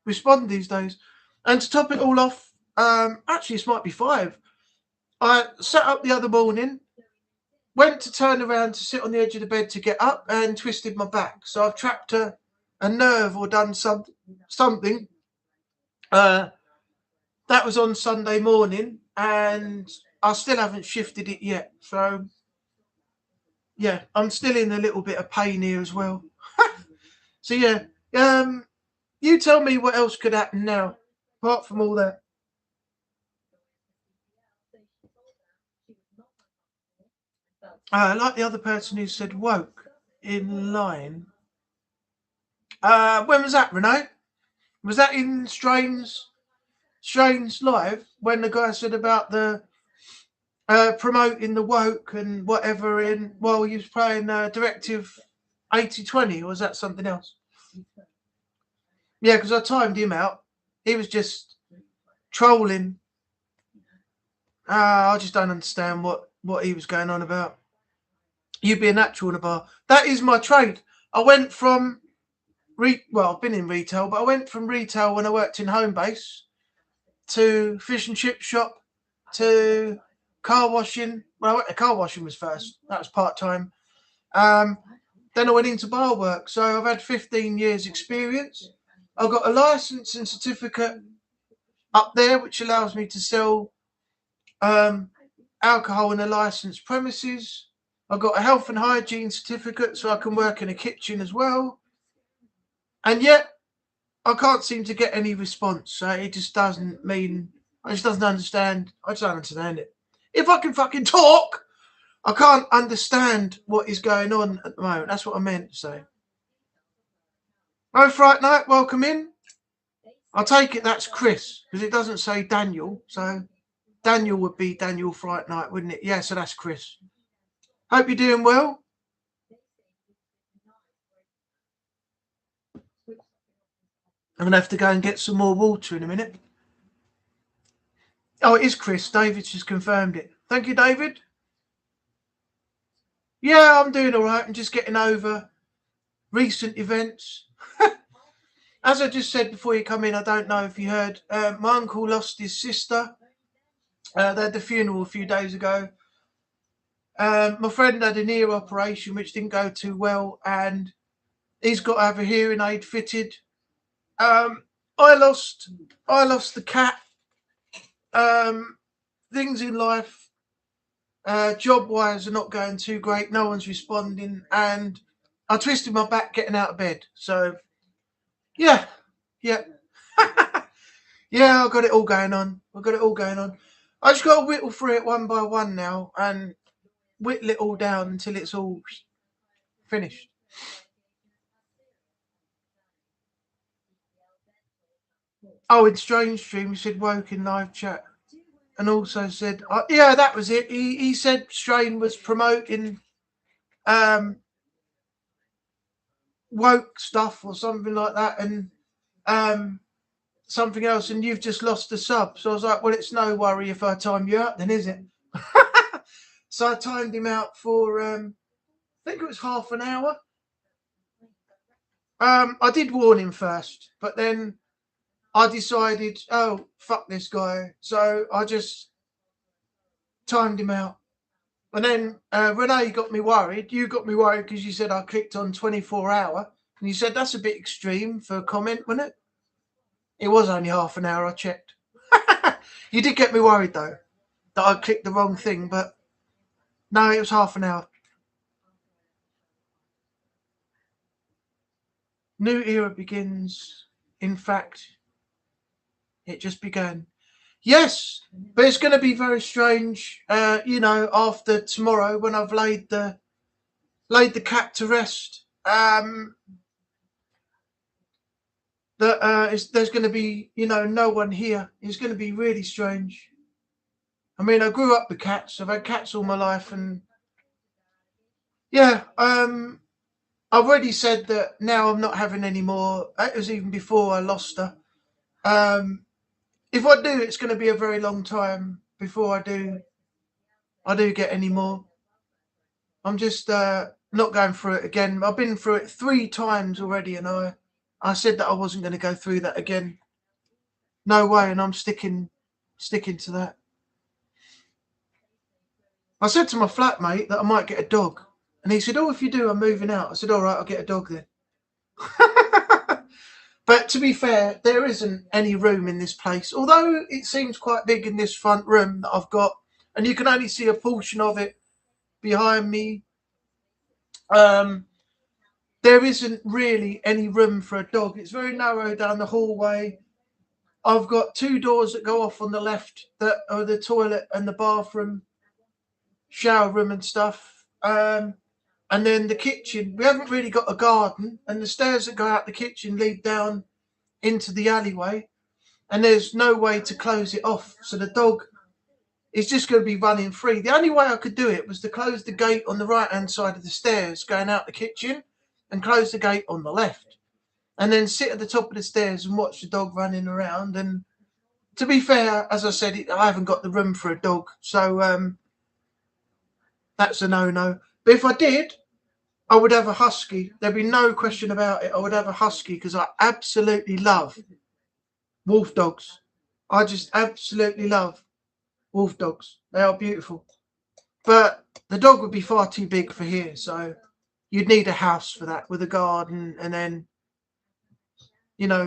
respond these days. And to top it all off, actually this might be 5. I sat up the other morning, went to turn around to sit on the edge of the bed to get up, and twisted my back. So I've trapped a nerve or done something. That was on Sunday morning, and I still haven't shifted it yet. So, yeah, I'm still in a little bit of pain here as well. So, yeah, you tell me what else could happen now, apart from all that. Like the other person who said woke in line. When was that, Renee? Was that in Strange Live when the guy said about the promoting the woke and whatever while he was playing Directive 8020, or was that something else? Yeah, because I timed him out. He was just trolling. I just don't understand what he was going on about. You be a natural in a bar. That is my trade. I went from I've been in retail, but I went from retail when I worked in Homebase to fish and chip shop to car washing. Well, car washing was first. That was part-time. Then I went into bar work. So I've had 15 years experience. I've got a license and certificate up there, which allows me to sell alcohol in a licensed premises. I've got a health and hygiene certificate, so I can work in a kitchen as well. And yet, I can't seem to get any response. So it just doesn't mean, I just don't understand it. If I can fucking talk, I can't understand what is going on at the moment. That's what I meant to say. Oh, Fright Night, welcome in. I'll take it that's Chris, because it doesn't say Daniel. So Daniel would be Daniel Fright Night, wouldn't it? Yeah, so that's Chris. Hope you're doing well. I'm going to have to go and get some more water in a minute. Oh, it is Chris. David's just confirmed it. Thank you, David. Yeah, I'm doing all right. I'm just getting over recent events. As I just said before you come in, I don't know if you heard, my uncle lost his sister. They had the funeral a few days ago. My friend had an ear operation which didn't go too well, and he's got to have a hearing aid fitted. I lost the cat. Things in life, job-wise, are not going too great. No one's responding, and I twisted my back getting out of bed. So, yeah. Yeah, I've got it all going on. I just got to whittle through it one by one now and whittle it all down until it's all finished. Oh, in Strange Stream, he said woke in live chat. And also said, yeah, that was it. He said Strain was promoting woke stuff or something like that, and something else, and you've just lost a sub. So I was like, well, it's no worry if I time you out then, is it? So I timed him out for I think it was half an hour. I did warn him first, but then I decided, oh, fuck this guy. So I just timed him out. And then Renee got me worried. You got me worried because you said I clicked on 24-hour. And you said that's a bit extreme for a comment, wasn't it? It was only half an hour, I checked. You did get me worried, though, that I clicked the wrong thing. But no, it was half an hour. New era begins. In fact, it just began. Yes, but it's going to be very strange, after tomorrow when I've laid the cat to rest. There's going to be, no one here. It's going to be really strange. I mean, I grew up with cats. I've had cats all my life, and yeah, I've already said that now I'm not having any more. It was even before I lost her. If I do, it's going to be a very long time before I do get any more. I'm just not going through it again. I've been through it 3 times already, and I said that I wasn't going to go through that again. No way, and I'm sticking to that. I said to my flatmate that I might get a dog, and he said, "Oh, if you do, I'm moving out." I said, "All right, I'll get a dog then." But to be fair, there isn't any room in this place, although it seems quite big in this front room that I've got, and you can only see a portion of it behind me. There isn't really any room for a dog. It's very narrow down the hallway. I've got 2 doors that go off on the left that are the toilet and the bathroom, shower room and stuff. And then the kitchen. We haven't really got a garden, and the stairs that go out the kitchen lead down into the alleyway, and there's no way to close it off. So the dog is just going to be running free. The only way I could do it was to close the gate on the right-hand side of the stairs going out the kitchen and close the gate on the left, and then sit at the top of the stairs and watch the dog running around. And to be fair, as I said, I haven't got the room for a dog, so that's a no-no. But if I did, I would have a husky. There'd be no question about it. I would have a husky because I absolutely love wolf dogs. I just absolutely love wolf dogs. They are beautiful. But the dog would be far too big for here, so you'd need a house for that with a garden, and then,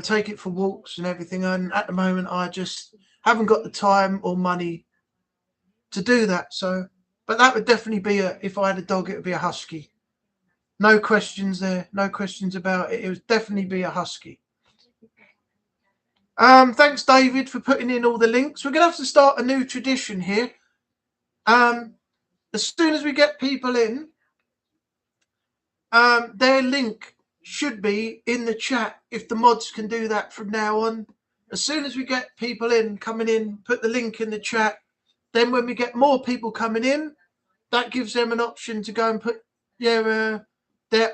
take it for walks and everything. And at the moment, I just haven't got the time or money to do that. So, but that would definitely be if I had a dog, it would be a husky. No questions there. No questions about it. It would definitely be a husky. Thanks, David, for putting in all the links. We're going to have to start a new tradition here. As soon as we get people in, their link should be in the chat, if the mods can do that from now on. As soon as we get people in, coming in, put the link in the chat. Then when we get more people coming in, that gives them an option to go and put their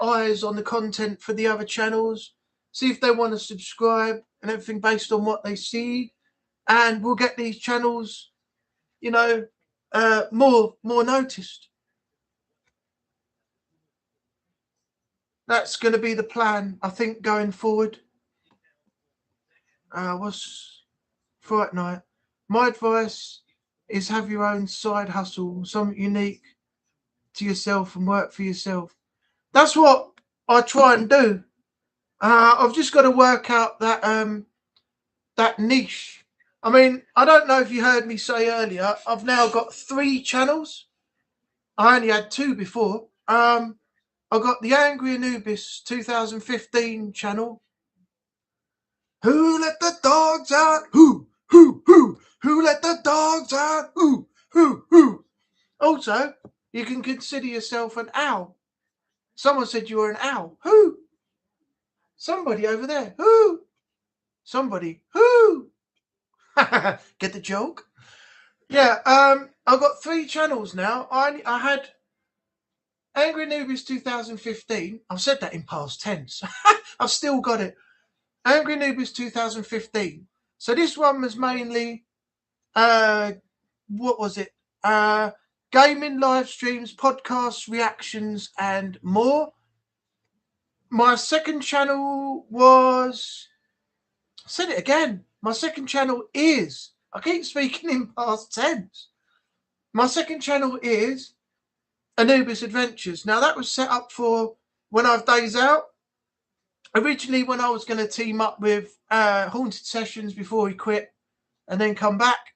eyes on the content for the other channels, see if they want to subscribe and everything based on what they see, and we'll get these channels, more noticed. That's going to be the plan, I think, going forward. What's Fright Night? My advice is have your own side hustle, something unique to yourself, and work for yourself. That's what I try and do. I've just got to work out that niche. I mean, I don't know if you heard me say earlier, I've now got 3 channels. I only had 2 before. I've got the Angry Anubis 2015 channel. Who let the dogs out? Who let the dogs out? Who. Also, you can consider yourself an owl. Someone said you were an owl. Who? Somebody over there. Who? Somebody. Who? Get the joke? Yeah, I've got 3 channels now. I had Angry Anubis 2015. I've said that in past tense. I've still got it. Angry Anubis 2015. So this one was mainly, what was it? Gaming, live streams, podcasts, reactions, and more. My second channel was, I said it again. My second channel is, I keep speaking in past tense. My second channel is Anubis Adventures. Now that was set up for when I have days out. Originally, when I was going to team up with Haunted Sessions before he quit and then come back.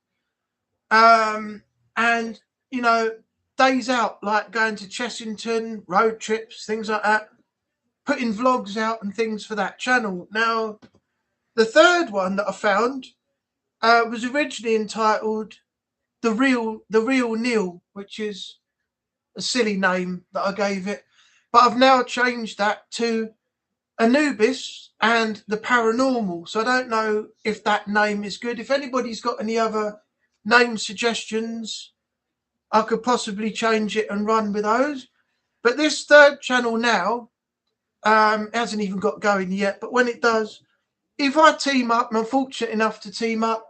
And, you know, days out, like going to Chessington, road trips, things like that. Putting vlogs out and things for that channel. Now, the third one that I found was originally entitled The Real Neil, which is a silly name that I gave it. But I've now changed that to Anubis and the Paranormal. So I don't know if that name is good. If anybody's got any other name suggestions, I could possibly change it and run with those. But this third channel now hasn't even got going yet. But when it does, if I team up, and I'm fortunate enough to team up,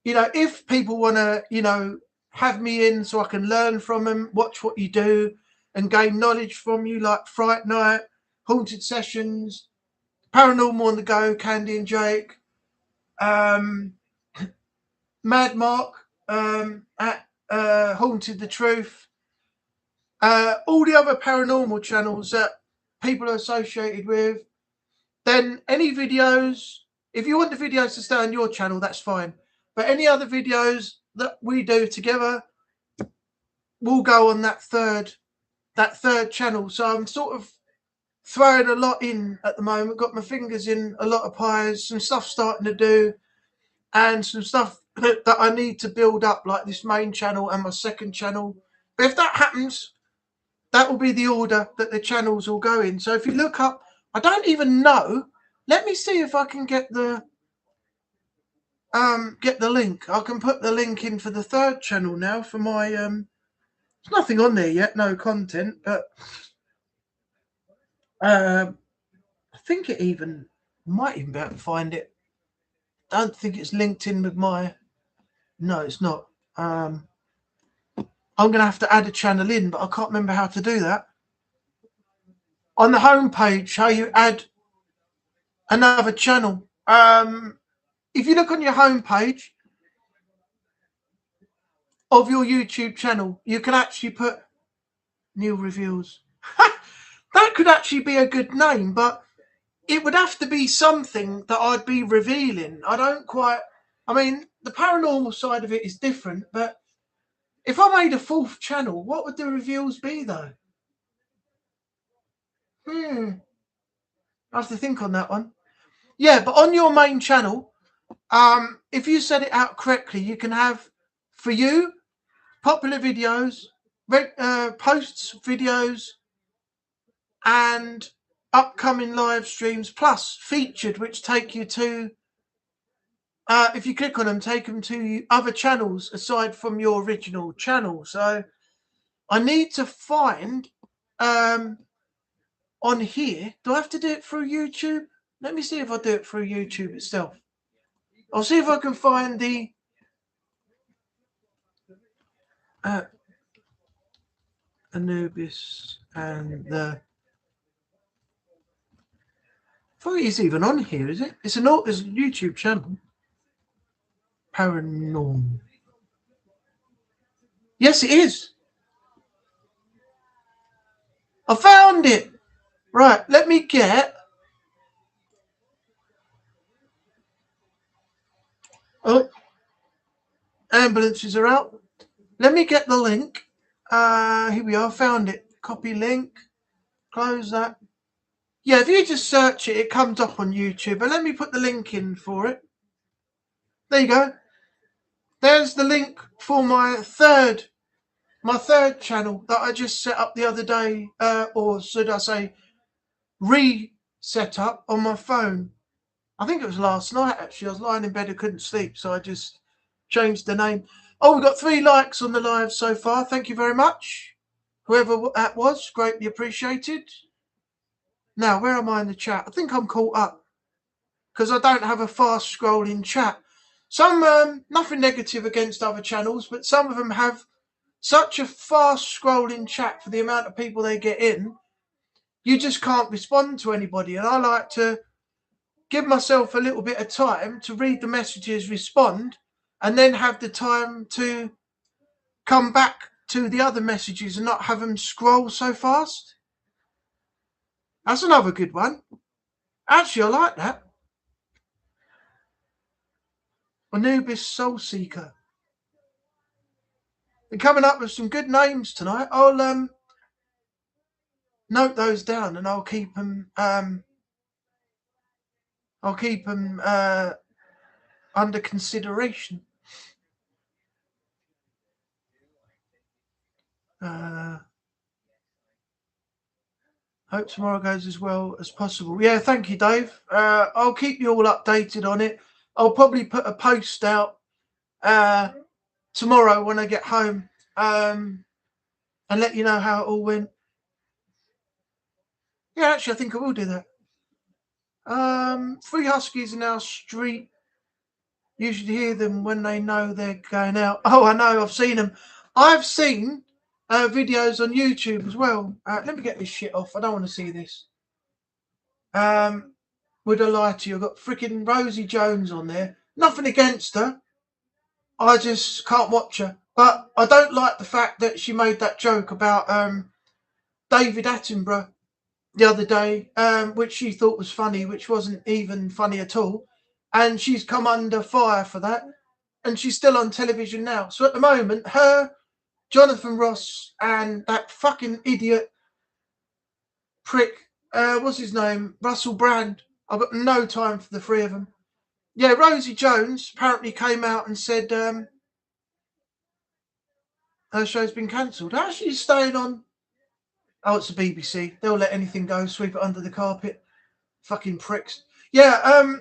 you know, if people want to, you know, have me in so I can learn from them, watch what you do and gain knowledge from you, like Fright Night, Haunted Sessions, Paranormal on the Go, Candy and Jake, Mad Mark at Haunted the Truth, all the other paranormal channels that people are associated with. Then any videos, if you want the videos to stay on your channel, that's fine. But any other videos that we do together will go on that third channel. So I'm sort of throwing a lot in at the moment. Got my fingers in a lot of pies, some stuff starting to do, and some stuff that I need to build up, like this main channel and my second channel. But if that happens, that will be the order that the channels will go in. So if you look up, I don't even know. Let me see if I can get the link. I can put the link in for the third channel now for my there's nothing on there yet, no content, but I think it even might even be able to find it. I don't think it's linked in with my, no, it's not. I'm gonna have to add a channel in, but I can't remember how to do that. On the home page, how you add another channel. If you look on your home page of your YouTube channel, you can actually put Neil Reveals. That could actually be a good name, but it would have to be something that I'd be revealing. I mean, the paranormal side of it is different, but if I made a 4th channel, what would the reveals be though? I have to think on that one. Yeah, but on your main channel, if you set it out correctly, you can have, for you, popular videos, posts, videos, and upcoming live streams, plus featured, which take you to, if you click on them, take them to other channels aside from your original channel. So I need to find on here, do I have to do it through YouTube? Let me see if I do it through YouTube itself. I'll see if I can find the Anubis and the, I thought it's even on here, is it? It's a YouTube channel. Paranormal. Yes, it is. I found it. Right, let me get. Oh, ambulances are out. Let me get the link. Here we are. Found it. Copy link. Close that. Yeah, if you just search it, it comes up on YouTube. But let me put the link in for it. There you go. There's the link for my third my third channel that I just set up the other day, or should I say reset up on my phone. I think it was last night, actually. I was lying in bed and couldn't sleep, so I just changed the name. Oh, we've got 3 likes on the live so far. Thank you very much. Whoever that was, greatly appreciated. Now, where am I in the chat? I think I'm caught up because I don't have a fast scrolling chat. Some, nothing negative against other channels, but some of them have such a fast scrolling chat for the amount of people they get in. You just can't respond to anybody. And I like to give myself a little bit of time to read the messages, respond, and then have the time to come back to the other messages and not have them scroll so fast. That's another good one. Actually, I like that. Anubis Soul Seeker. They're coming up with some good names tonight. I'll note those down and I'll keep them. Under consideration. Hope tomorrow goes as well as possible. Yeah, thank you, Dave. I'll keep you all updated on it. I'll probably put a post out tomorrow when I get home and let you know how it all went. Yeah, actually, I think I will do that. 3 huskies in our street. Usually hear them when they know they're going out. Oh, I know. I've seen them. I've seen videos on YouTube as well. Let me get this shit off. I don't want to see this. Would I lie to you? I've got freaking Rosie Jones on there. Nothing against her. I just can't watch her. But I don't like the fact that she made that joke about David Attenborough the other day, which she thought was funny, which wasn't even funny at all. And she's come under fire for that. And she's still on television now. So at the moment, her, Jonathan Ross, and that fucking idiot prick, what's his name? Russell Brand. I've got no time for the 3 of them. Yeah, Rosie Jones apparently came out and said her show's been cancelled. How's she staying on? Oh, it's the BBC. They'll let anything go, sweep it under the carpet. Fucking pricks. Yeah,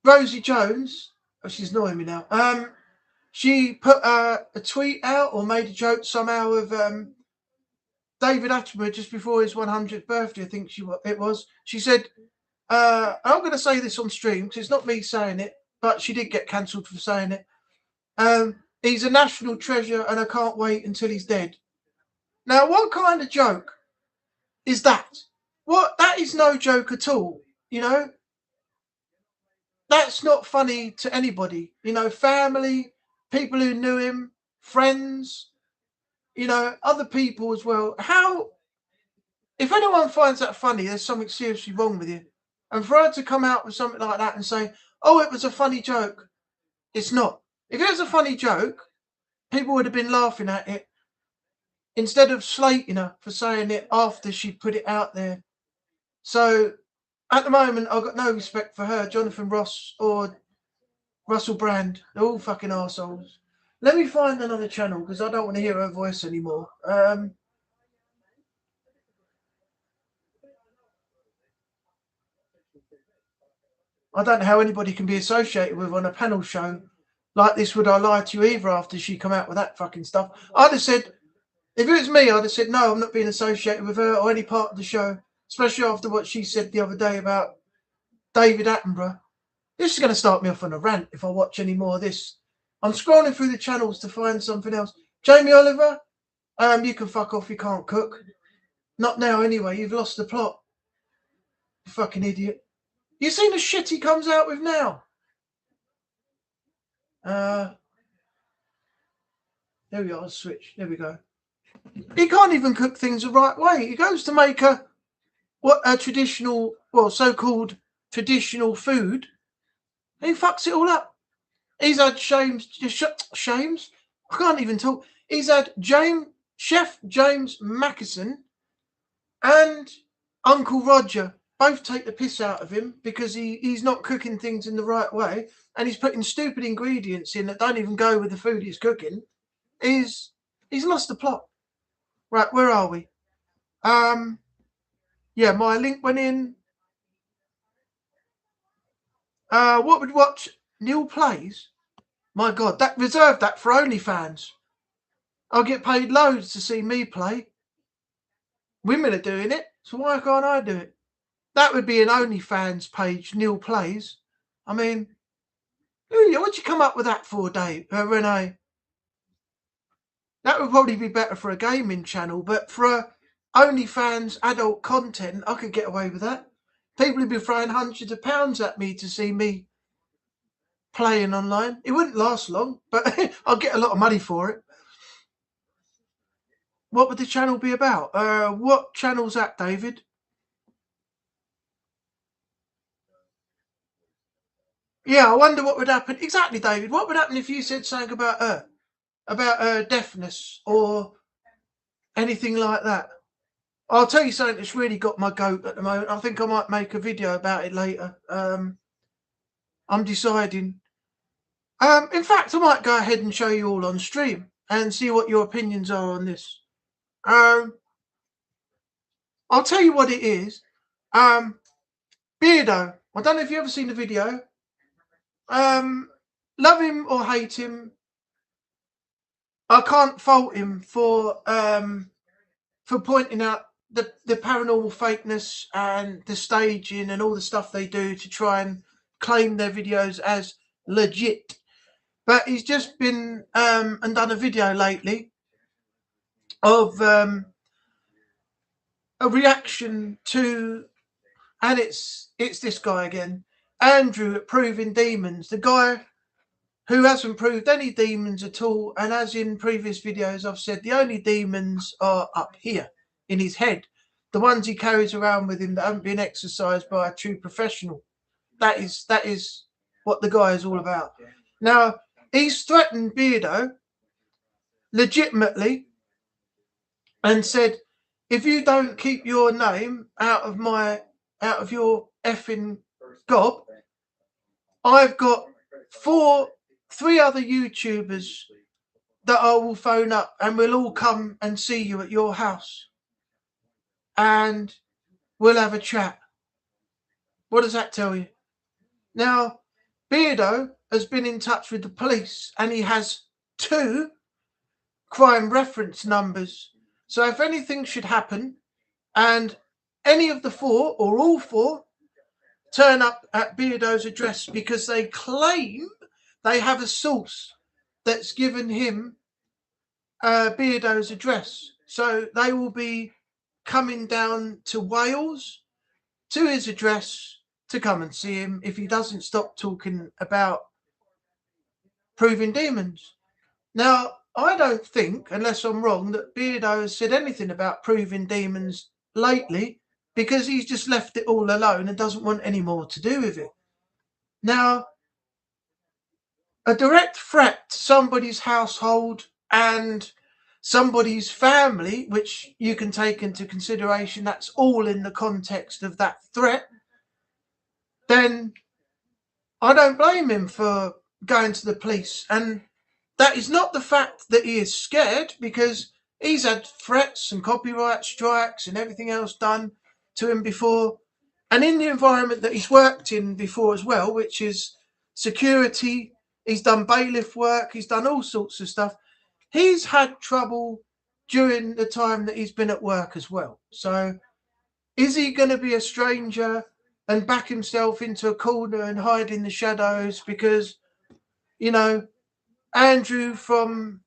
Rosie Jones. Oh, she's annoying me now. She put a tweet out or made a joke somehow of David Attenborough just before his 100th birthday. I think it was. She said, I'm going to say this on stream because it's not me saying it, but she did get cancelled for saying it. He's a national treasure and I can't wait until he's dead. Now, what kind of joke is that? That is no joke at all. You know, that's not funny to anybody. You know, family, people who knew him, friends, you know, other people as well. If anyone finds that funny, there's something seriously wrong with you. And for her to come out with something like that and say, oh, it was a funny joke. It's not. If it was a funny joke, people would have been laughing at it instead of slating her for saying it after she put it out there. So at the moment, I've got no respect for her, Jonathan Ross or Russell Brand. They're all fucking arseholes. Let me find another channel because I don't want to hear her voice anymore. I don't know how anybody can be associated with on a panel show like this. Would I lie to you either after she come out with that fucking stuff? I'd have said, if it was me, I'd have said, no, I'm not being associated with her or any part of the show, especially after what she said the other day about David Attenborough. This is going to start me off on a rant if I watch any more of this. I'm scrolling through the channels to find something else. Jamie Oliver, you can fuck off, you can't cook. Not now anyway, you've lost the plot. You fucking idiot. You seen the shit he comes out with now? There we are, switch. There we go. He can't even cook things the right way. He goes to make a traditional, so-called traditional food. And he fucks it all up. He's had Shames. I can't even talk. He's had Chef James Mackison and Uncle Roger both take the piss out of him because he's not cooking things in the right way and he's putting stupid ingredients in that don't even go with the food he's cooking. he's lost the plot. Right, where are we? Yeah, my link went in. What would watch? Neil Plays? My God, that reserved that for OnlyFans. I'll get paid loads to see me play. Women are doing it, so why can't I do it? That would be an OnlyFans page, Neil Plays. I mean, what'd you come up with that for, Dave, Renee? That would probably be better for a gaming channel, but for a OnlyFans adult content, I could get away with that. People would be throwing hundreds of pounds at me to see me playing online. It wouldn't last long, but I'll get a lot of money for it. What would the channel be about? What channel's that, David? Yeah, I wonder what would happen. Exactly, David. What would happen if you said something about her deafness or anything like that? I'll tell you something that's really got my goat at the moment. I think I might make a video about it later. I'm deciding. In fact, I might go ahead and show you all on stream and see what your opinions are on this. I'll tell you what it is. Beardo. I don't know if you've ever seen the video. Love him or hate him, I can't fault him for pointing out the paranormal fakeness and the staging and all the stuff they do to try and claim their videos as legit. But he's just been and done a video lately of a reaction to, and it's this guy again, Andrew at Proving Demons, the guy who hasn't proved any demons at all. And as in previous videos I've said, the only demons are up here in his head. The ones he carries around with him that haven't been exercised by a true professional. That is what the guy is all about. Now, he's threatened Beardo legitimately and said, if you don't keep your name out of your effing gob, I've got three other YouTubers that I will phone up and we'll all come and see you at your house and we'll have a chat. What does that tell you? Now, Beardo has been in touch with the police and he has 2 crime reference numbers. So if anything should happen and any of the 4 or all 4 turn up at Beardo's address because they claim they have a source that's given him Beardo's address. So they will be coming down to Wales to his address to come and see him if he doesn't stop talking about Proving Demons. Now, I don't think, unless I'm wrong, that Beardo has said anything about Proving Demons lately because he's just left it all alone and doesn't want any more to do with it. Now, a direct threat to somebody's household and somebody's family, which you can take into consideration, that's all in the context of that threat, then I don't blame him for going to the police. And that is not the fact that he is scared, because he's had threats and copyright strikes and everything else done to him before. And in the environment that he's worked in before as well, which is security, he's done bailiff work, he's done all sorts of stuff. He's had trouble during the time that he's been at work as well. So is he going to be a stranger and back himself into a corner and hide in the shadows because, you know, Andrew from,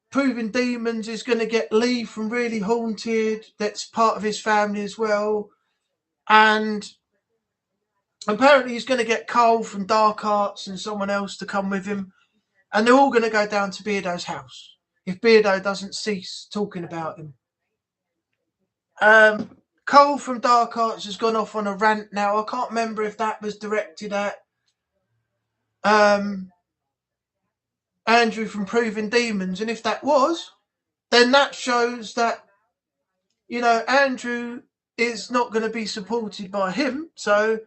Proving Demons is going to get Lee from Really Haunted, that's part of his family as well. And apparently he's going to get Cole from Dark Arts and someone else to come with him. And they're all going to go down to Beardo's house if Beardo doesn't cease talking about him. Cole from Dark Arts has gone off on a rant now. I can't remember if that was directed at Andrew from Proving Demons. And if that was, then that shows that, Andrew is not going to be supported by him. So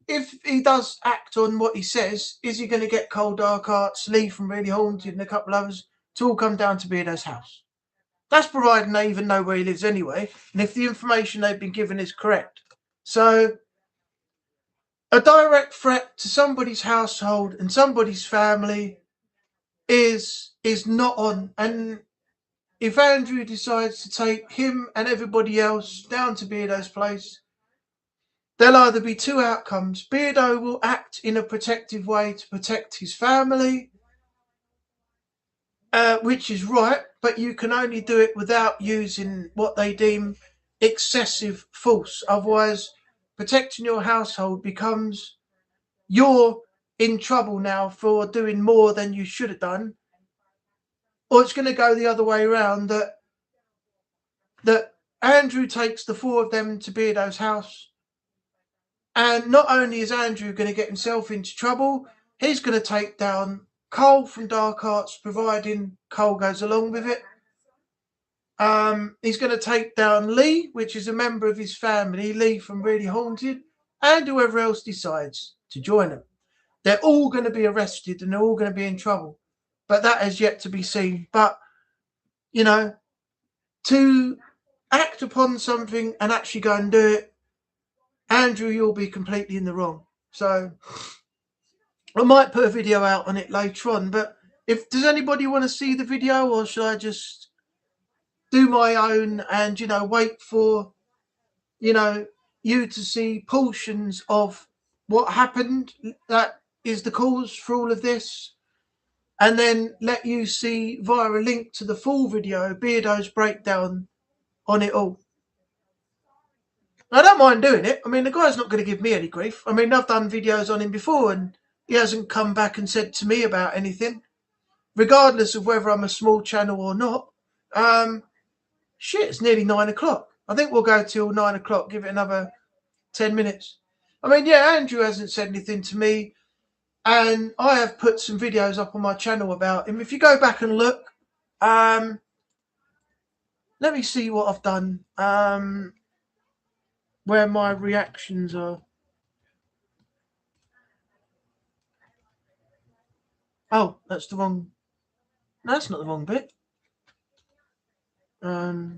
if he does act on what he says, is he going to get Cold Dark Arts, Lee from Really Haunted, and a couple others to all come down to Beardo's house? That's providing they even know where he lives anyway, and if the information they've been given is correct. So, a direct threat to somebody's household and somebody's family is not on. And if Andrew decides to take him and everybody else down to Beardo's place, there'll either be two outcomes. Beardo will act in a protective way to protect his family, which is right, but you can only do it without using what they deem excessive force. Otherwise, protecting your household becomes you're in trouble now for doing more than you should have done. Or it's going to go the other way around, that Andrew takes the four of them to Beardo's house, and not only is Andrew going to get himself into trouble, he's going to take down Cole from Dark Arts, providing Cole goes along with it. He's going to take down Lee, which is a member of his family, Lee from Really Haunted, and whoever else decides to join him. They're all going to be arrested and they're all going to be in trouble. But that has yet to be seen. But, you know, to act upon something and actually go and do it, Andrew, you'll be completely in the wrong. So I might put a video out on it later on. But does anybody want to see the video, or should I just do my own and, you know, wait for, you know, you to see portions of what happened that is the cause for all of this, and then let you see via a link to the full video Beardo's breakdown on it all? I don't mind doing it. I mean, the guy's not going to give me any grief. I mean, I've done videos on him before and he hasn't come back and said to me about anything, regardless of whether I'm a small channel or not. Shit, it's nearly 9 o'clock. I think we'll go till 9 o'clock, give it another 10 minutes. I mean, yeah, Andrew hasn't said anything to me, and I have put some videos up on my channel about him. If you go back and look, let me see what I've done, where my reactions are. Oh, that's the wrong. No, that's not the wrong bit.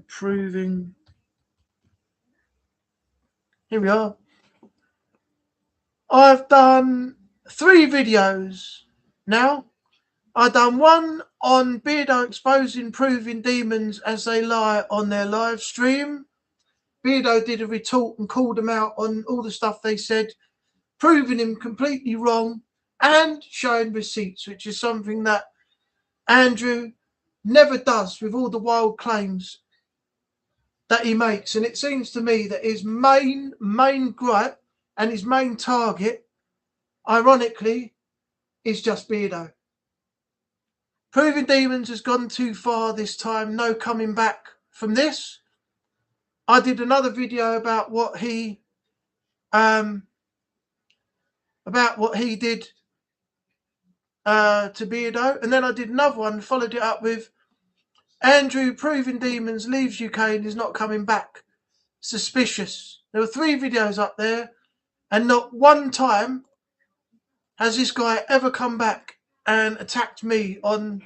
Proving. Here we are. I've done 3 videos now. I've done one on Beardo exposing proving demons as they lie on their live stream. Beardo did a retort and called them out on all the stuff they said, proving him completely wrong and showing receipts, which is something that Andrew never does with all the wild claims that he makes. And it seems to me that his main gripe and his main target, ironically, is just Beardo. Proving Demons has gone too far this time. No coming back from this. I did another video about what he did to Beardo, and then I did another one, followed it up with Andrew Proving Demons leaves UK and is not coming back. Suspicious. There were 3 videos up there, and not one time has this guy ever come back and attacked me on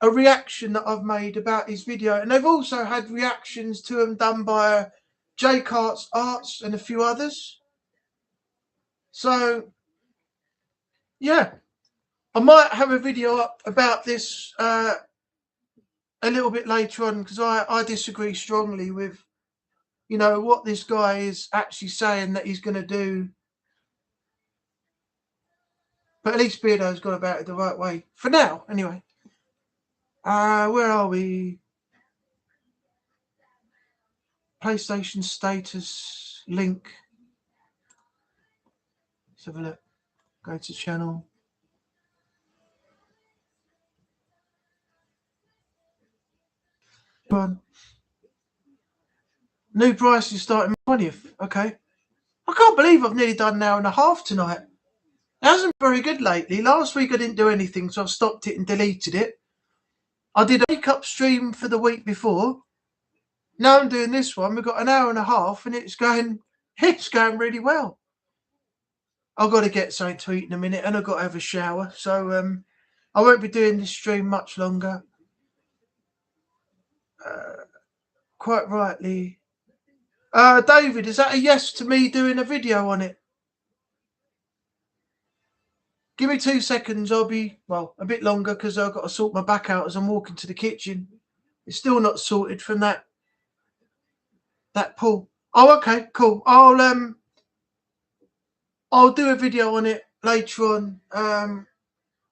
a reaction that I've made about his video. And they've also had reactions to them done by J Carts Arts and a few others. So, yeah, I might have a video up about this a little bit later on, because I disagree strongly with, you know, what this guy is actually saying that he's going to do. But at least Beardo's gone about it the right way. For now, anyway. Where are we? PlayStation status link. Let's have a look. Go to channel. Go on. New price is starting 20th. Okay. I can't believe I've nearly done an hour and a half tonight. It hasn't been very good lately. Last week I didn't do anything, so I've stopped it and deleted it. I did a makeup stream for the week before. Now I'm doing this one. We've got an hour and a half, and it's going really well. I've got to get something to eat in a minute, and I've got to have a shower. So I won't be doing this stream much longer. Quite rightly. David, is that a yes to me doing a video on it? Give me 2 seconds. I'll be, well, a bit longer because I've got to sort my back out as I'm walking to the kitchen. It's still not sorted from that pull. Oh, okay, cool. I'll do a video on it later on,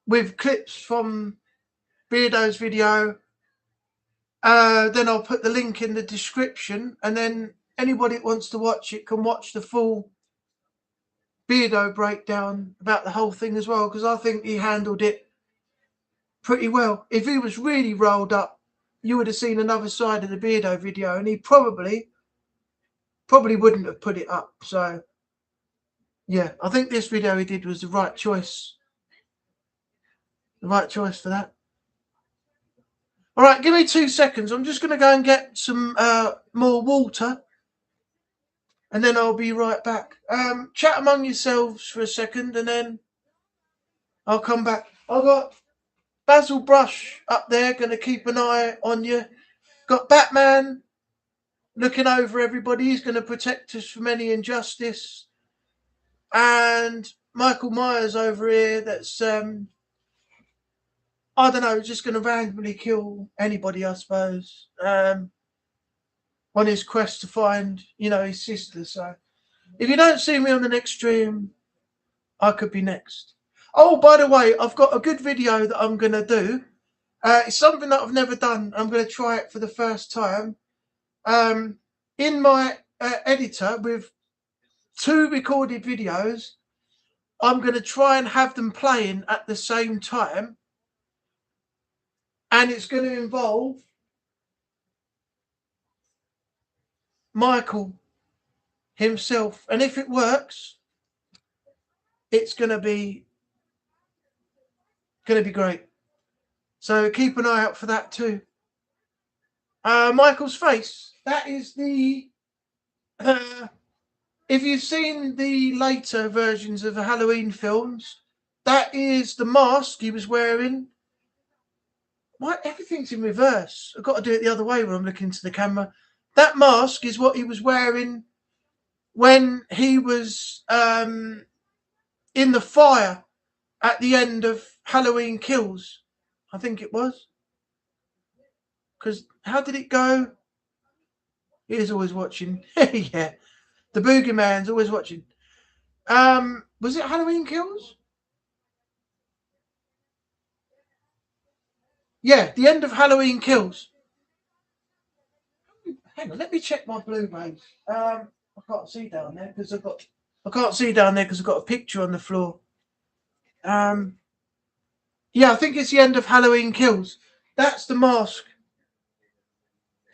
with clips from Beardo's video. Then I'll put the link in the description, and then anybody that wants to watch it can watch the full Beardo breakdown about the whole thing as well, because I think he handled it pretty well. If he was really rolled up, you would have seen another side of the Beardo video, and he probably wouldn't have put it up. So yeah, I think this video he did was the right choice. The right choice for that. All right, give me 2 seconds. I'm just going to go and get some more water, and then I'll be right back. Chat among yourselves for a second, and then I'll come back. I've got Basil Brush up there, going to keep an eye on you. Got Batman looking over everybody. He's going to protect us from any injustice. And Michael Myers over here that's, I don't know, just going to randomly kill anybody, I suppose, on his quest to find, his sister. So if you don't see me on the next stream, I could be next. Oh, by the way, I've got a good video that I'm going to do. It's something that I've never done. I'm going to try it for the first time. In my editor with 2 recorded videos, I'm going to try and have them playing at the same time. And it's going to involve Michael himself. And if it works, it's going to be great. So keep an eye out for that too. Michael's face. That is the... if you've seen the later versions of the Halloween films, that is the mask he was wearing. Why everything's in reverse? I've got to do it the other way when I'm looking into the camera. That mask is what he was wearing when he was in the fire at the end of Halloween Kills. I think it was. Because how did it go? He is always watching. Yeah. The boogeyman's always watching. Was it Halloween Kills? Yeah, the end of Halloween Kills. Hang on, let me check my Blu-rays. I can't see down there because I've got a picture on the floor. Yeah, I think it's the end of Halloween Kills. That's the mask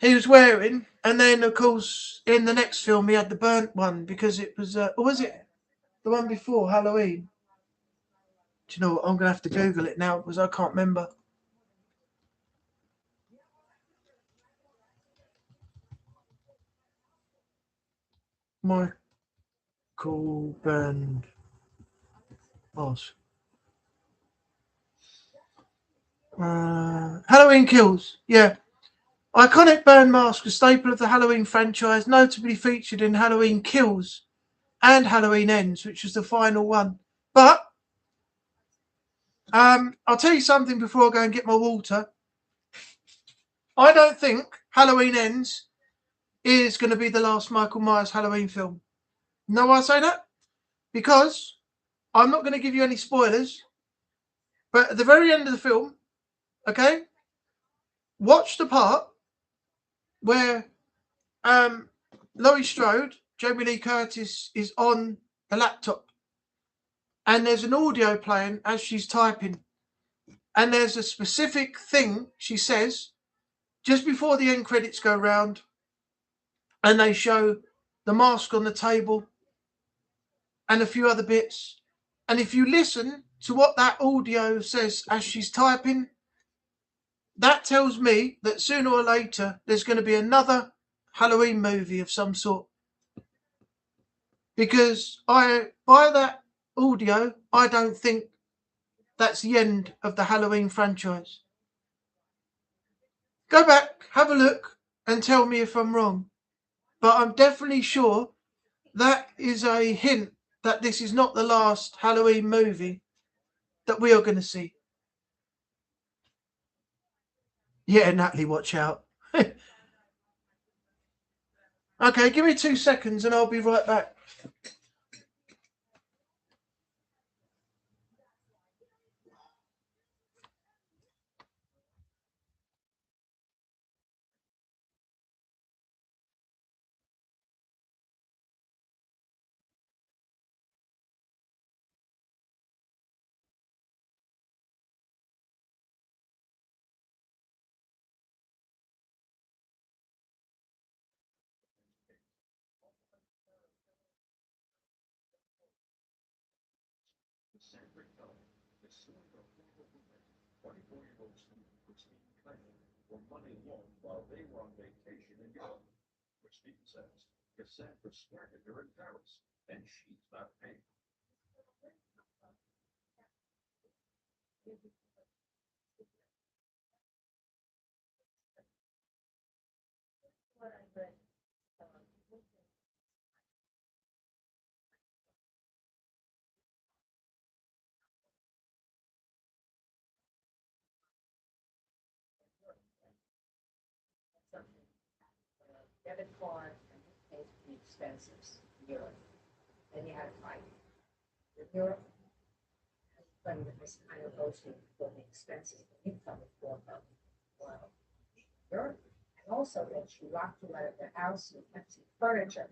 he was wearing, and then of course in the next film he had the burnt one because it was, or was it the one before Halloween? Do you know what? I'm gonna have to Google it now because I can't remember. Michael burned mask. Halloween Kills. Yeah. Iconic burn mask, a staple of the Halloween franchise, notably featured in Halloween Kills and Halloween Ends, which was the final one. But I'll tell you something before I go and get my water. I don't think Halloween Ends is going to be the last Michael Myers Halloween film. Know why I say that? Because I'm not going to give you any spoilers, but at the very end of the film, okay, watch the part where Laurie Strode, Jamie Lee Curtis, is on the laptop and there's an audio playing as she's typing, and there's a specific thing she says just before the end credits go round, and they show the mask on the table and a few other bits. And if you listen to what that audio says as she's typing, that tells me that sooner or later there's going to be another Halloween movie of some sort. Because by that audio, I don't think that's the end of the Halloween franchise. Go back, have a look, and tell me if I'm wrong. But I'm definitely sure that is a hint that this is not the last Halloween movie that we are going to see. Yeah, Natalie, watch out. Okay, give me 2 seconds and I'll be right back. While they were on vacation in Europe, Christine says Cassandra scared her in Paris, and she's not paying. Debit card and paid for the expenses in Europe. Then you had to fight with Europe. But this kind of goes for the expenses, the income for well, Europe. And also that she locked you out of the house with empty furniture.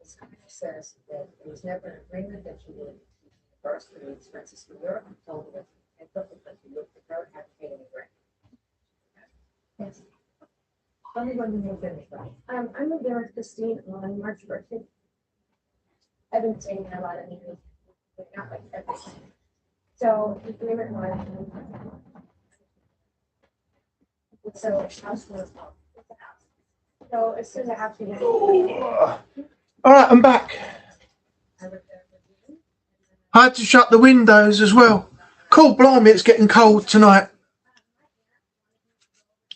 This kind of says that there was never an agreement that you would reimburse for the expenses for Europe. And told her that and took it that you lived with her and had to pay any rent. Yes. Tell me when you moved in with her. I moved in with Christine on March 1st. I've been staying there a lot of years, but not like every day. So the agreement was. So house was so as soon as the house was. All right, I'm back. I had to shut the windows as well. Cool, blimey, it's getting cold tonight.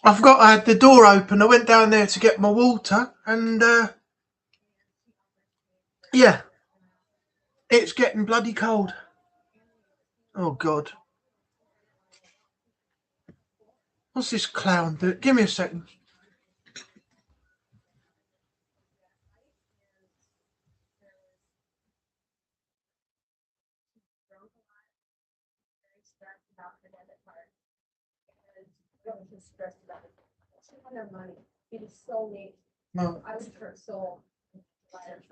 I forgot I had the door open. I went down there to get my water and yeah, it's getting bloody cold. Oh God. What's this clown do? Give me a second. It is so neat. No. I was hurt so.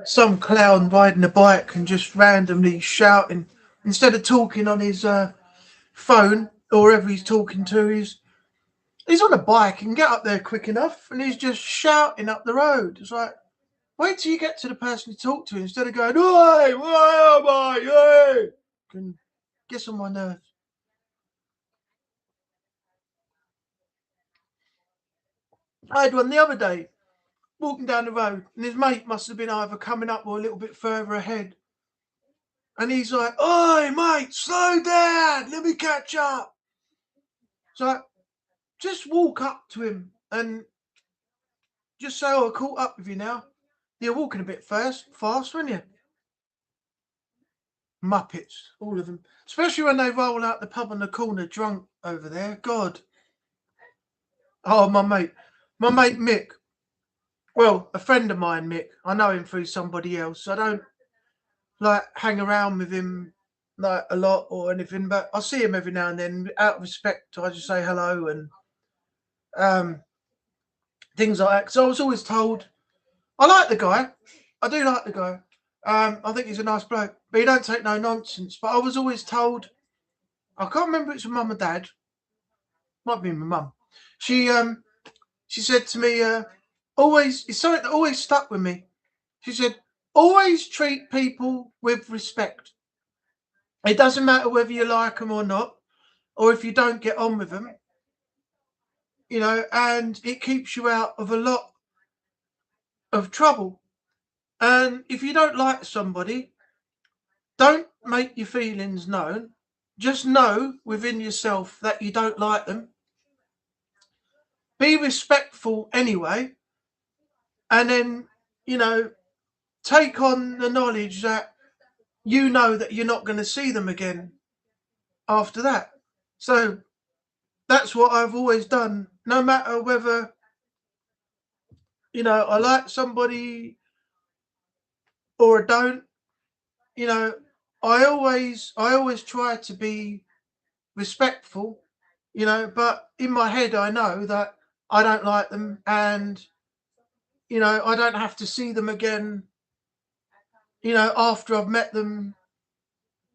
Some clown riding a bike and just randomly shouting instead of talking on his phone or whoever he's talking to. He's on a bike and get up there quick enough, and he's just shouting up the road. It's like, wait till you get to the person you talk to instead of going, "Oi, where am I? Hey!" Can get on my nerves. I had one the other day, walking down the road, and his mate must have been either coming up or a little bit further ahead. And he's like, "Oi, mate, slow down, let me catch up." So just walk up to him and just say, "Oh, I caught up with you now." You're walking a bit fast, weren't you? Muppets, all of them. Especially when they roll out the pub on the corner drunk over there. God. Oh, my mate Mick. Well, a friend of mine, Mick. I know him through somebody else. I don't like hang around with him like a lot or anything, but I see him every now and then. Out of respect, I just say hello and things like that. Because I was always told, I like the guy. I do like the guy. I think he's a nice bloke, but he don't take no nonsense. But I was always told, I can't remember if it's my mum or dad. Might be my mum. She said to me, always, it's something that always stuck with me. She said, always treat people with respect. It doesn't matter whether you like them or not, or if you don't get on with them, and it keeps you out of a lot of trouble. And if you don't like somebody, don't make your feelings known. Just know within yourself that you don't like them. Be respectful anyway. And then, take on the knowledge that you know that you're not going to see them again after that. So that's what I've always done. No matter whether, I like somebody or I don't, I always try to be respectful, but in my head I know that I don't like them, and I don't have to see them again, after I've met them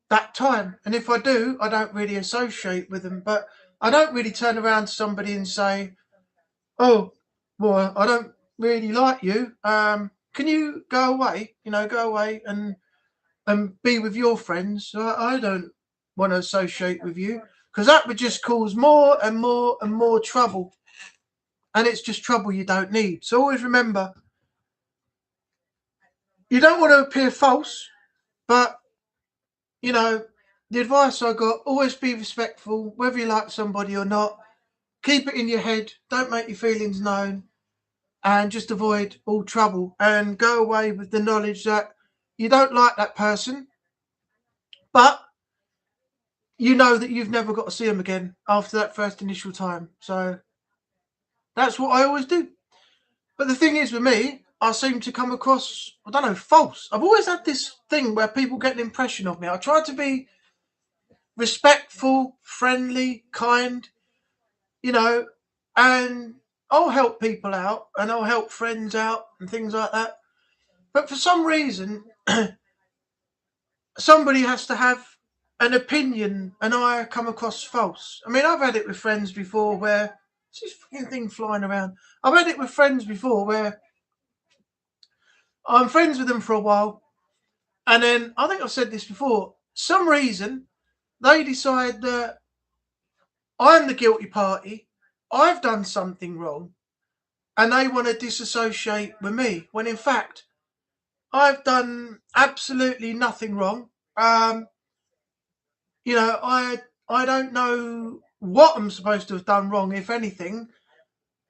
that time. And if I do, I don't really associate with them. But I don't really turn around to somebody and say, "Oh, well, I don't really like you. Can you go away? Go away and be with your friends. I don't want to associate with you, because that would just cause more and more and more trouble, and it's just trouble you don't need." So always remember, you don't want to appear false, but the advice I got: always be respectful, whether you like somebody or not. Keep it in your head. Don't make your feelings known, and just avoid all trouble. And go away with the knowledge that you don't like that person, but you know that you've never got to see them again after that first initial time. So that's what I always do. But the thing is with me, I seem to come across, I don't know, false. I've always had this thing where people get an impression of me. I try to be respectful, friendly, kind, and I'll help people out and I'll help friends out and things like that. But for some reason, somebody has to have an opinion and I come across false. I mean, I've had it with friends before where, what's this fucking thing flying around? I've had it with friends before where I'm friends with them for a while, and then I think I've said this before. Some reason they decide that I'm the guilty party, I've done something wrong, and they want to disassociate with me. When in fact, I've done absolutely nothing wrong. I don't know what I'm supposed to have done wrong, if anything.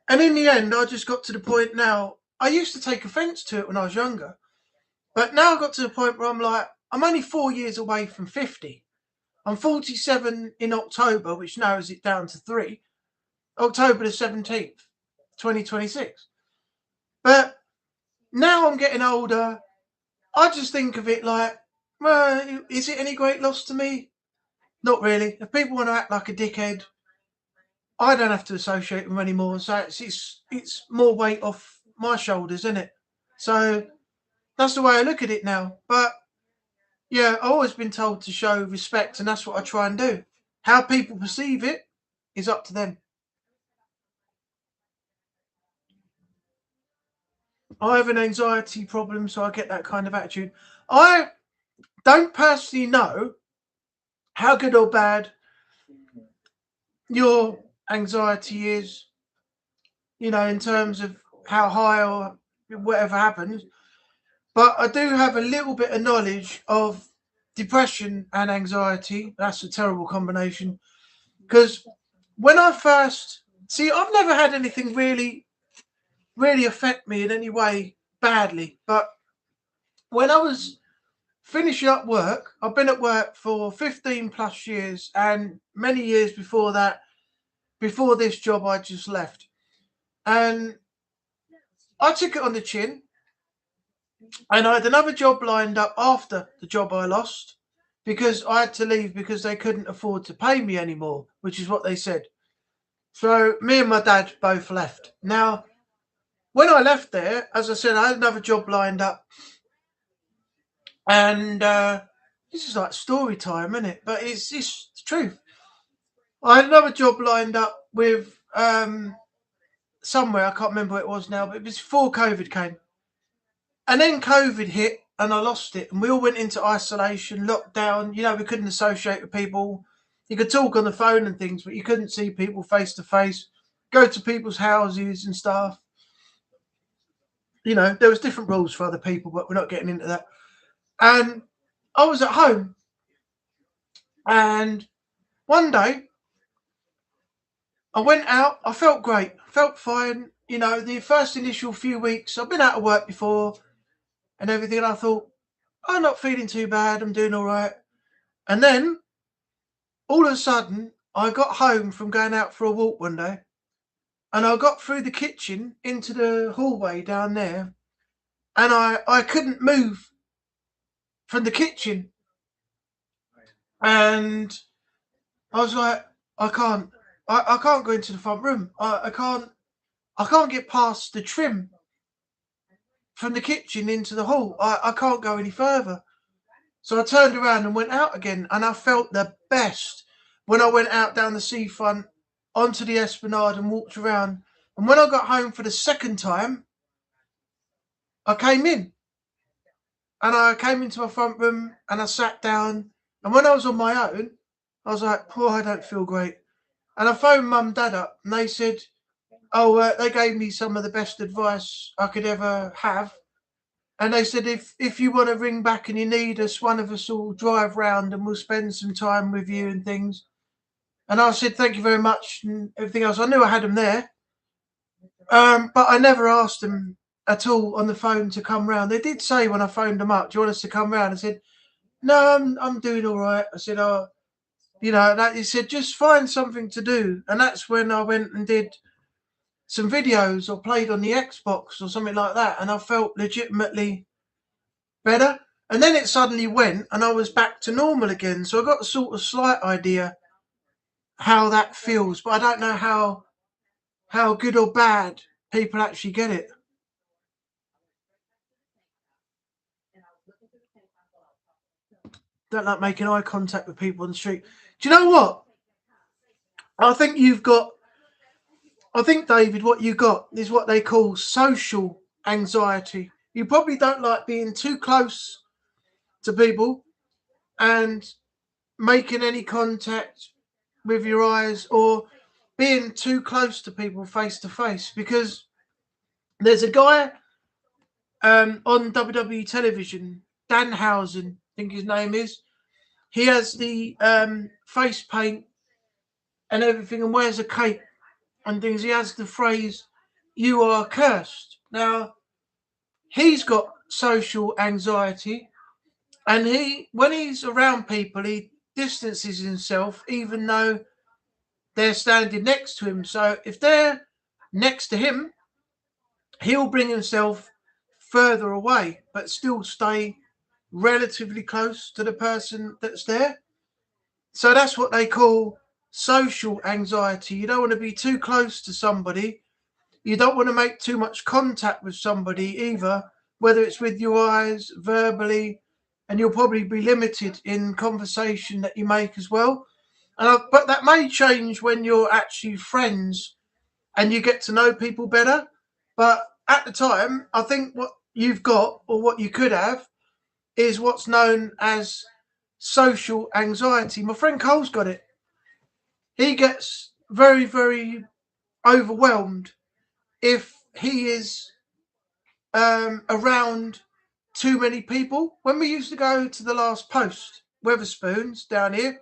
And in the end, I just got to the point now. I used to take offence to it when I was younger, but now I got to the point where I'm like, I'm only 4 years away from 50. I'm 47 in October, which narrows it down to 3. October the 17th, 2026. But now I'm getting older. I just think of it like, well, is it any great loss to me? Not really. If people want to act like a dickhead, I don't have to associate with them anymore. So it's more weight off my shoulders, isn't it? So that's the way I look at it now. But yeah, I've always been told to show respect, and that's what I try and do. How people perceive it is up to them. I have an anxiety problem, so I get that kind of attitude. I don't personally know how good or bad your anxiety is, in terms of how high or whatever happens. But I do have a little bit of knowledge of depression and anxiety. That's a terrible combination. Because when I first see, I've never had anything really, really affect me in any way badly. But when I was finishing up work, I've been at work for 15 plus years, and many years before that, before this job I just left. And I took it on the chin, and I had another job lined up after the job I lost, because I had to leave because they couldn't afford to pay me anymore, which is what they said. So me and my dad both left. Now, when I left there, as I said, I had another job lined up, and this is like story time, isn't it? But it's the truth. I had another job lined up with somewhere, I can't remember what it was now, but it was before COVID came. And then COVID hit and I lost it, and we all went into isolation, lockdown. We couldn't associate with people. You could talk on the phone and things, but you couldn't see people face to face, go to people's houses and stuff. There was different rules for other people, but we're not getting into that. And I was at home, and one day I went out. I felt great, felt fine. You know, the first initial few weeks, I've been out of work before and everything, and I thought, I'm not feeling too bad. I'm doing all right. And then all of a sudden, I got home from going out for a walk one day, and I got through the kitchen into the hallway down there, and I couldn't move from the kitchen, and I was like, I can't go into the front room. I can't get past the trim from the kitchen into the hall. I can't go any further. So I turned around and went out again, and I felt the best when I went out down the seafront onto the esplanade and walked around. And when I got home for the second time, I came in, and I came into my front room and I sat down. And when I was on my own, I was like, "Oh, I don't feel great." And I phoned mum and dad up, and they said, "Oh, they gave me some of the best advice I could ever have." And they said, if you want to ring back and you need us, one of us will drive round and we'll spend some time with you and things. And I said, thank you very much and everything else. I knew I had them there. But I never asked them at all on the phone to come round. They did say when I phoned them up, do you want us to come round? I said, no, I'm doing all right. I said, oh, you know, he said, just find something to do. And that's when I went and did some videos or played on the Xbox or something like that. And I felt legitimately better. And then it suddenly went and I was back to normal again. So I got a sort of slight idea how that feels, but I don't know how good or bad people actually get it. Don't like making eye contact with people on the street. Do you know what? I think David, what you got is what they call social anxiety. You probably don't like being too close to people and making any contact with your eyes or being too close to people face to face, because there's a guy on WWE television, Danhausen, I think his name is. He has the face paint and everything and wears a cape and things. He has the phrase, "You are cursed." Now, he's got social anxiety, and when he's around people, he distances himself even though they're standing next to him. So if they're next to him, he'll bring himself further away, but still stay relatively close to the person that's there. So that's what they call social anxiety. You don't want to be too close to somebody. You don't want to make too much contact with somebody either, whether it's with your eyes, verbally, and you'll probably be limited in conversation that you make as well. But that may change when you're actually friends and you get to know people better. But at the time, I think what you've got or what you could have is what's known as social anxiety. My friend Cole's got it. He gets very, very overwhelmed if he is around too many people. When we used to go to the last post, Weatherspoons down here,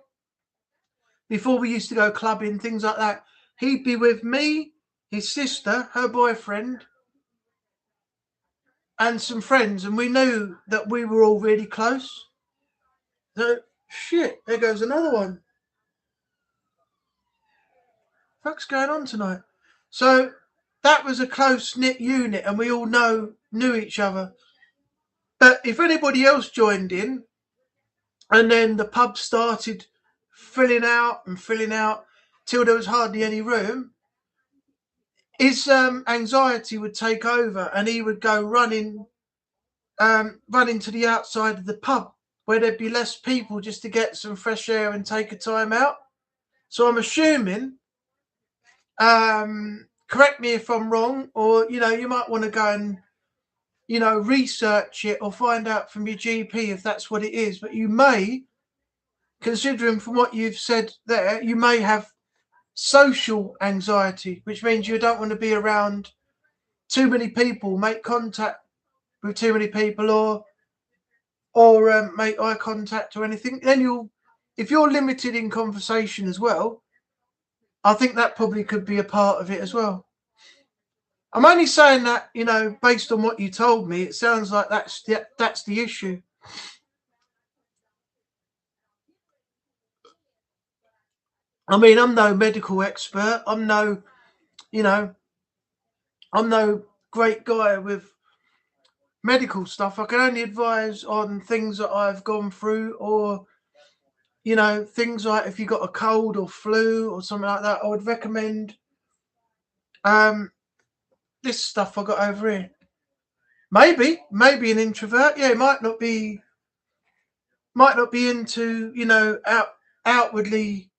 before we used to go clubbing, things like that, he'd be with me, his sister, her boyfriend, and some friends, and we knew that we were all really close. So, shit, there goes another one. What's going on tonight? So that was a close knit unit, and we all knew each other. But if anybody else joined in, and then the pub started filling out till there was hardly any room, his anxiety would take over, and he would go running to the outside of the pub where there'd be less people just to get some fresh air and take a time out. So I'm assuming, correct me if I'm wrong, or you might want to go and research it or find out from your GP if that's what it is. But you may, considering from what you've said there, you may have social anxiety, which means you don't want to be around too many people, make contact with too many people, or or make eye contact or anything, then if you're limited in conversation as well, I think that probably could be a part of it as well. I'm only saying that, based on what you told me, it sounds like that's the issue. I mean, I'm no medical expert. I'm no great guy with medical stuff. I can only advise on things that I've gone through, or things like if you got a cold or flu or something like that, I would recommend this stuff I got over here. Maybe an introvert. Yeah, might not be into outwardly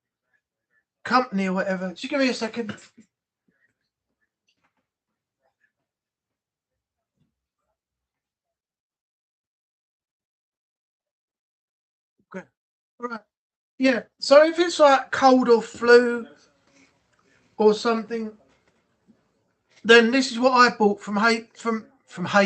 company or whatever. Just give me a second. Okay. Right. Yeah. So if it's like cold or flu or something, then this is what I bought from hay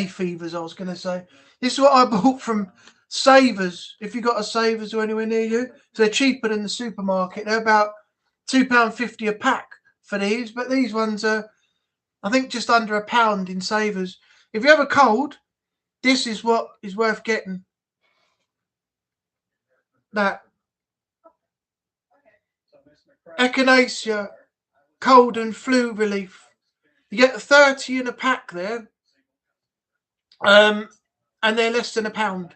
fevers. I was going to say this is what I bought from Savers. If you got a Savers or anywhere near you, so they're cheaper than the supermarket. They're about £2.50 a pack for these, but these ones are, I think, just under £1 in Savers. If you have a cold, this is what is worth getting. That Echinacea cold and flu relief. You get 30 in a pack there, and they're less than £1.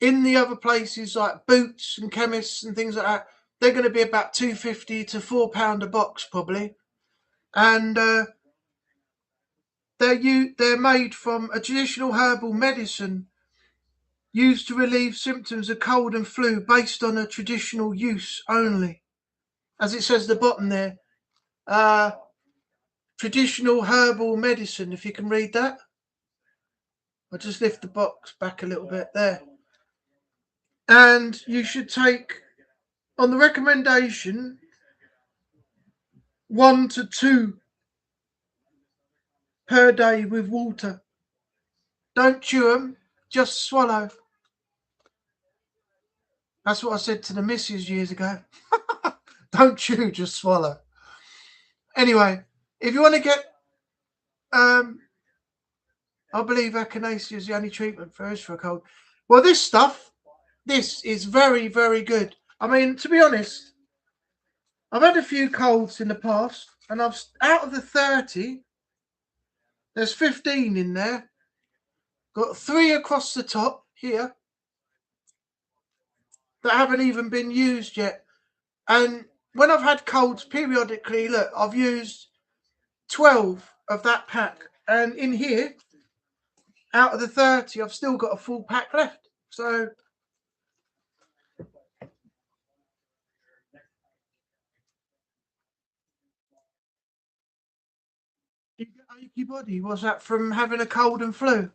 In the other places like Boots and chemists and things like that, they're going to be about £2.50 to £4 a box probably, and they're made from a traditional herbal medicine used to relieve symptoms of cold and flu based on a traditional use only. As it says at the bottom there, traditional herbal medicine, if you can read that. I'll just lift the box back a little bit there. And you should take, on the recommendation, 1 to 2 per day with water. Don't chew them, just swallow. That's what I said to the missus years ago. Don't chew, just swallow. Anyway, if you want to get, I believe echinacea is the only treatment for a cold. Well, this is very, very good. I mean, to be honest, I've had a few colds in the past, and out of the 30, there's 15 in there. Got 3 across the top here that haven't even been used yet. And when I've had colds periodically, look, I've used 12 of that pack. And in here, out of the 30, I've still got a full pack left. So you get achy body. Was that from having a cold and flu?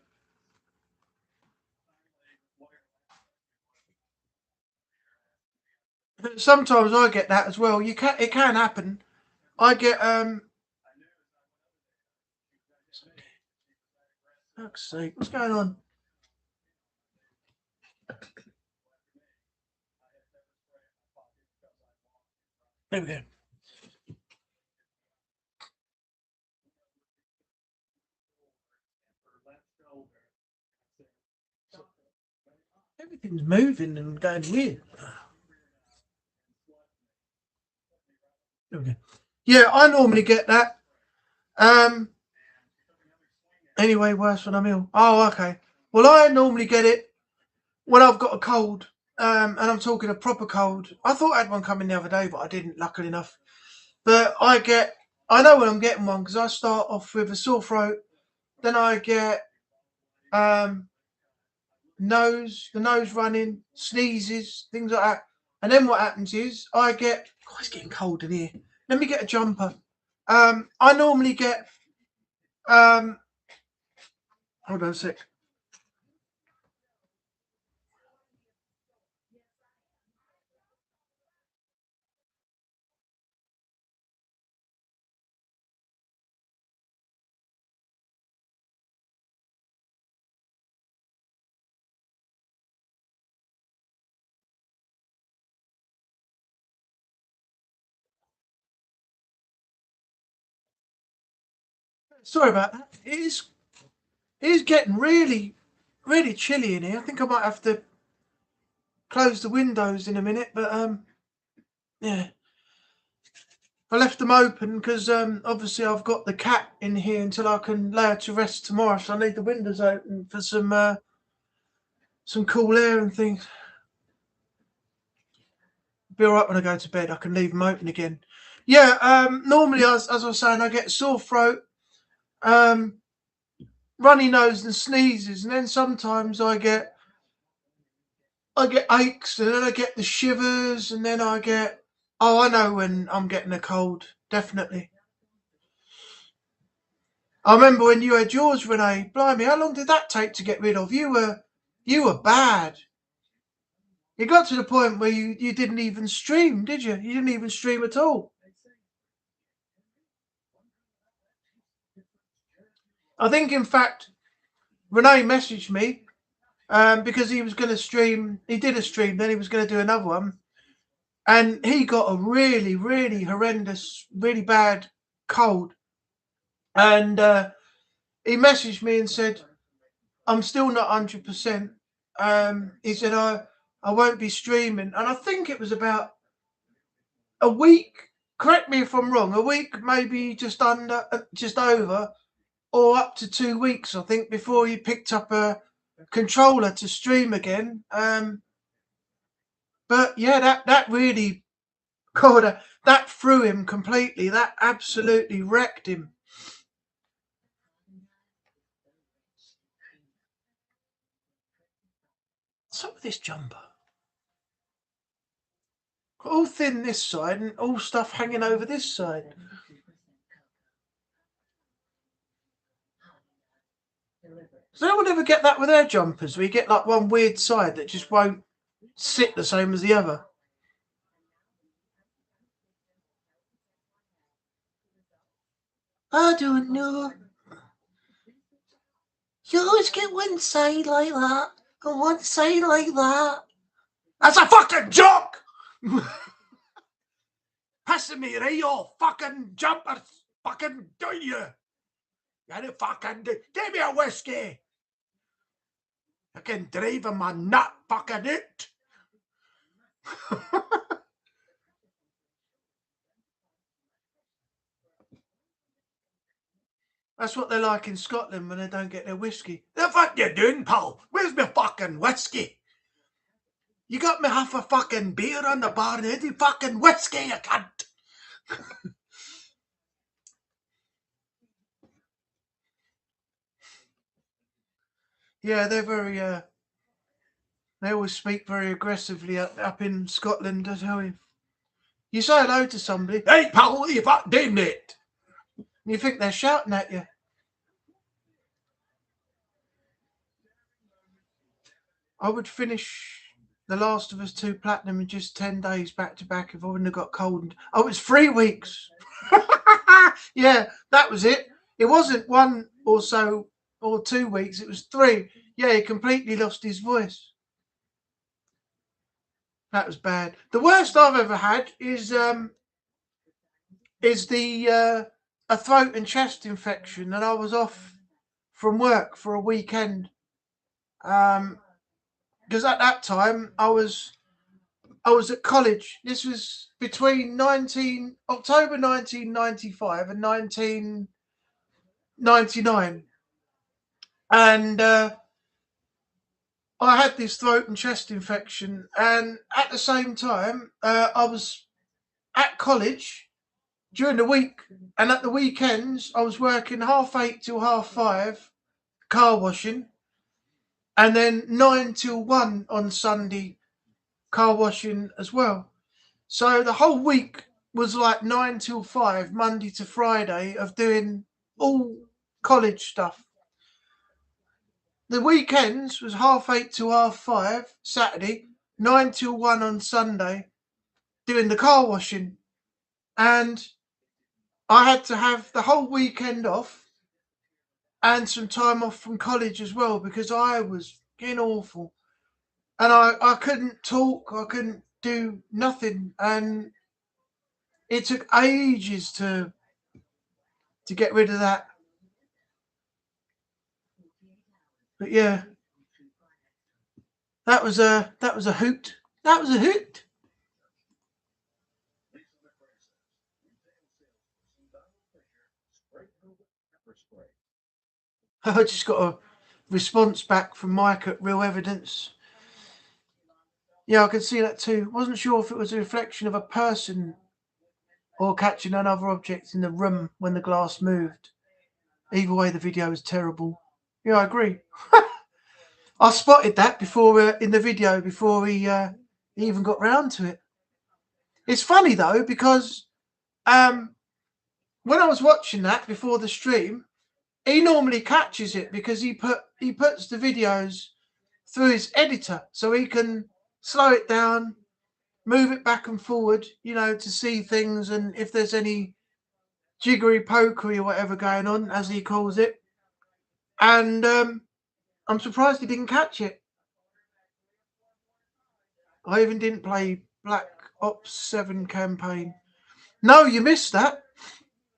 Sometimes I get that as well. It can happen. I get fuck's sake, what's going on? There we go. Everything's moving and going weird. There we go. Yeah, I normally get that. Anyway, worse when I'm ill. Oh, okay. Well, I normally get it when I've got a cold, and I'm talking a proper cold. I thought I had one coming the other day, but I didn't, luckily enough. But I know when I'm getting one because I start off with a sore throat, then I get the nose running, sneezes, things like that. And then what happens is it's getting cold in here. Let me get a jumper. I normally get, hold on a sec. Sorry about that. It is getting really, really chilly in here. I think I might have to close the windows in a minute, but yeah. I left them open because obviously I've got the cat in here until I can lay her to rest tomorrow, so I need the windows open for some cool air and things. Be alright when I go to bed. I can leave them open again. Yeah, normally, as I was saying, I get sore throat, runny nose and sneezes, and then sometimes I get aches, and then I get the shivers, and then I get... Oh, I know when I'm getting a cold, definitely. I remember when you had yours, Renee. Blimey, how long did that take to get rid of? You were bad. It got to the point where you didn't even stream, did you? You didn't even stream at all. I think, in fact, Renee messaged me because he was going to stream. He did a stream, then he was going to do another one. And he got a really, really horrendous, really bad cold. And he messaged me and said, I'm still not 100%. He said, I won't be streaming. And I think it was about a week, correct me if I'm wrong, a week, maybe just over, or up to 2 weeks, I think, before he picked up a controller to stream again. But yeah, that really, God, that threw him completely. That absolutely wrecked him. Some of this jumper. All thin this side and all stuff hanging over this side. Does anyone ever get that with their jumpers? Where you get like one weird side that just won't sit the same as the other? I don't know. You always get one side like that and one side like that. That's a fucking joke! Pissing me, right? You fucking jumpers! Fucking do you? You fucking do. Give me a whiskey! I can drive my nut fucking it. That's what they're like in Scotland when they don't get their whiskey. The fuck you doing, pal? Where's my fucking whiskey? You got me half a fucking beer on the bar, and any fucking whiskey, you cunt. Yeah, they're very, they always speak very aggressively up in Scotland, I tell you. You say hello to somebody, hey pal, what are you fucking doing, mate? And you think they're shouting at you. I would finish The Last of Us 2 Platinum in just 10 days back to back if I wouldn't have got cold. Oh, it was 3 weeks. Yeah, that was it. It wasn't 1 or so or 2 weeks, it was 3. Yeah, he completely lost his voice. That was bad. The worst I've ever had is the a throat and chest infection, and I was off from work for a weekend. Because at that time I was at college. This was between October 1995 and 1999, and I had this throat and chest infection. And at the same time, I was at college during the week, and at the weekends I was working 8:30 till 5:30 car washing, and then 9 till 1 on Sunday car washing as well. So the whole week was like 9 till 5, Monday to Friday, of doing all college stuff. The weekends was 8:30 till 5:30 Saturday, 9 till 1 on Sunday, doing the car washing. And I had to have the whole weekend off and some time off from college as well, because I was getting awful. And I couldn't talk, I couldn't do nothing. And it took ages to get rid of that. But yeah, that was a hoot. That was a hoot. I just got a response back from Mike at Real Evidence. Yeah, I could see that too. Wasn't sure if it was a reflection of a person or catching another object in the room when the glass moved. Either way, the video was terrible. Yeah, I agree. I spotted that before in the video before he even got round to it. It's funny though because when I was watching that before the stream, he normally catches it because he puts the videos through his editor so he can slow it down, move it back and forward, to see things and if there's any jiggery pokery or whatever going on, as he calls it. And I'm surprised he didn't catch it. I even didn't play Black Ops 7 campaign. No, you missed that.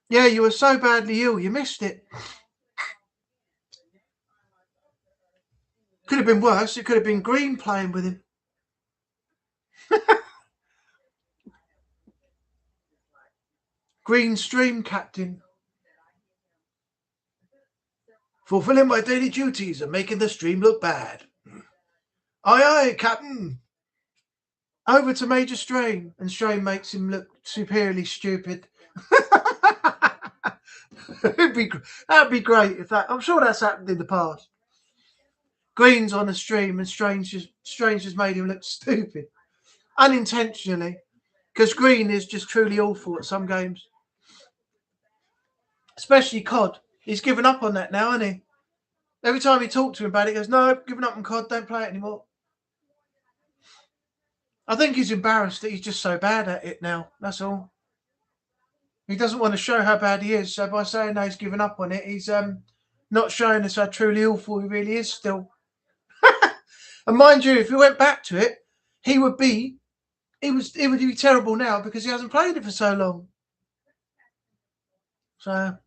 Yeah, you were so badly ill, you missed it. Could have been worse. It could have been Green playing with him. Green stream captain. Fulfilling my daily duties and making the stream look bad. Aye, aye, Captain. Over to Major Strain, and Strain makes him look superiorly stupid. That'd be great if that. I'm sure that's happened in the past. Green's on a stream, and Strange just made him look stupid, unintentionally, because Green is just truly awful at some games, especially COD. He's given up on that now, hasn't he? Every time you talk to him about it, he goes, "No, giving up on COD. Don't play it anymore." I think he's embarrassed that he's just so bad at it now. That's all. He doesn't want to show how bad he is. So by saying no, he's given up on it, he's not showing us how truly awful he really is still. And mind you, if he went back to it, he would be terrible now because he hasn't played it for so long. So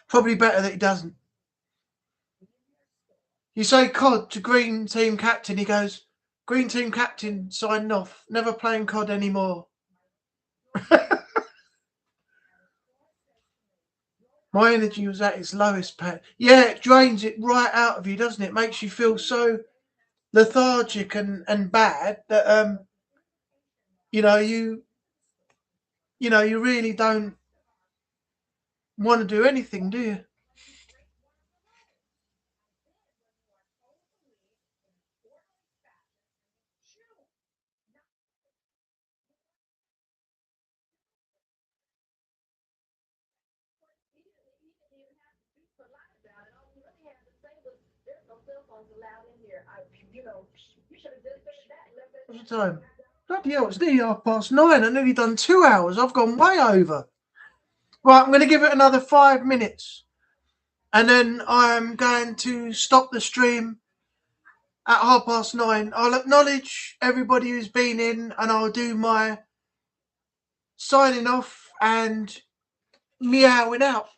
probably better that he doesn't. You say COD to Green Team Captain, he goes, "Green Team Captain signing off, never playing COD anymore." My energy was at its lowest, Pat. Yeah, it drains it right out of you, doesn't it? It makes you feel so lethargic and bad that you really don't want to do anything, do you? What's the time? Bloody hell, it's nearly 9:30. I've nearly done 2 hours. I've gone way over. Right, I'm going to give it another 5 minutes. And then I'm going to stop the stream at 9:30. I'll acknowledge everybody who's been in and I'll do my signing off and meowing out.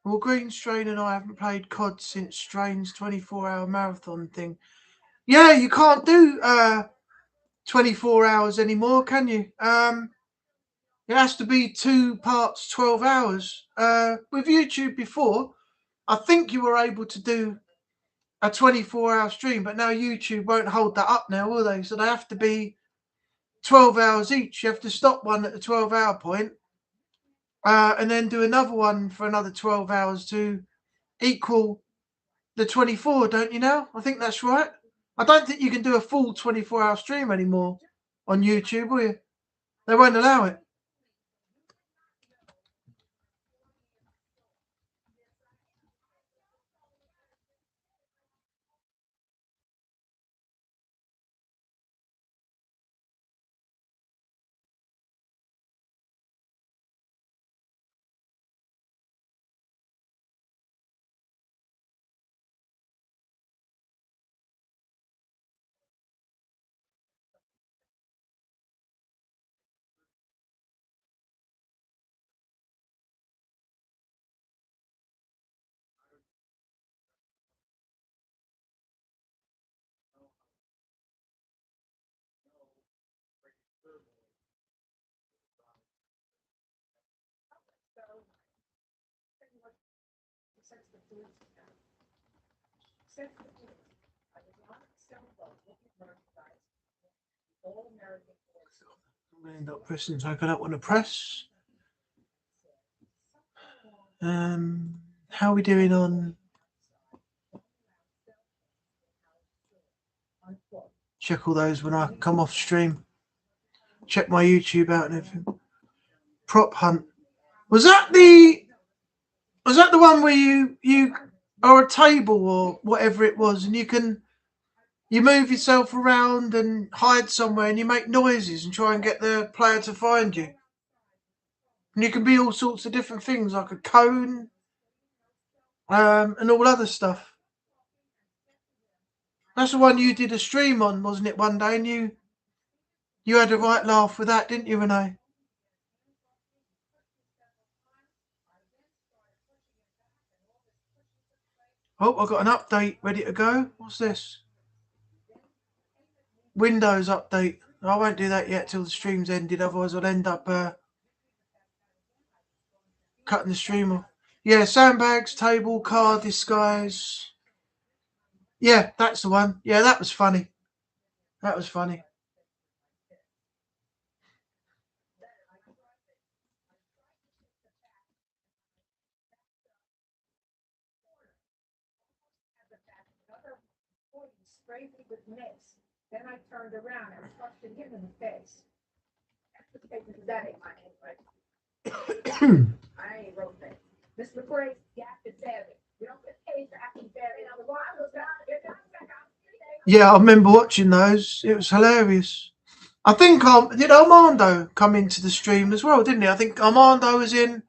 Well, Green Strain and I haven't played COD since Strain's 24-hour marathon thing. Yeah, you can't do 24 hours anymore, can you? It has to be 2 parts, 12 hours. With YouTube before, I think you were able to do a 24-hour stream, but now YouTube won't hold that up now, will they? So they have to be 12 hours each. You have to stop one at the 12-hour point and then do another one for another 12 hours to equal the 24, don't you now? I think that's right. I don't think you can do a full 24-hour stream anymore on YouTube, will you? They won't allow it. I'm going to end up pressing so I don't want to press. How are we doing on? Check all those when I come off stream. Check my YouTube out and everything. Prop hunt. Was that the one where you are a table or whatever it was, and you move yourself around and hide somewhere, and you make noises and try and get the player to find you? And you can be all sorts of different things, like a cone, and all other stuff. That's the one you did a stream on, wasn't it, one day? And you had a right laugh with that, didn't you, Renee? Oh, I've got an update ready to go. What's this? Windows update. I won't do that yet till the stream's ended, otherwise I'll end up cutting the stream off. Yeah, sandbags, table, car, disguise. Yeah, that's the one. Yeah, that was funny. That was funny. Sprayed me with mist. Then I turned around and busted him in the face. That ain't my anyway. I ain't wrote that. Miss McCoy's gap is savage. You don't get paid for acting bad. Yeah, I remember watching those. It was hilarious. I think did Armando come into the stream as well, didn't he? I think Armando was in,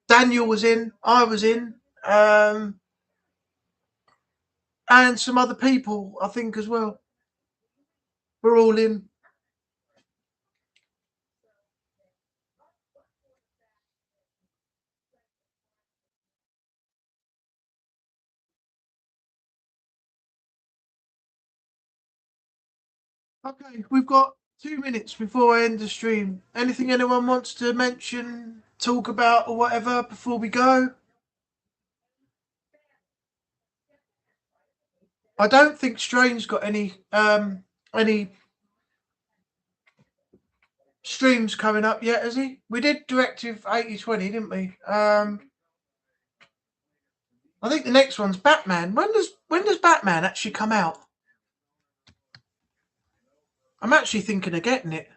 Daniel was in, I was in, and some other people, I think, as well. We're all in. Okay, we've got 2 minutes before I end the stream. Anything anyone wants to mention, talk about, or whatever before we go? I don't think Strain's got any streams coming up yet, has he? We did Directive 8020, didn't we? I think the next one's Batman. When does Batman actually come out? I'm actually thinking of getting it.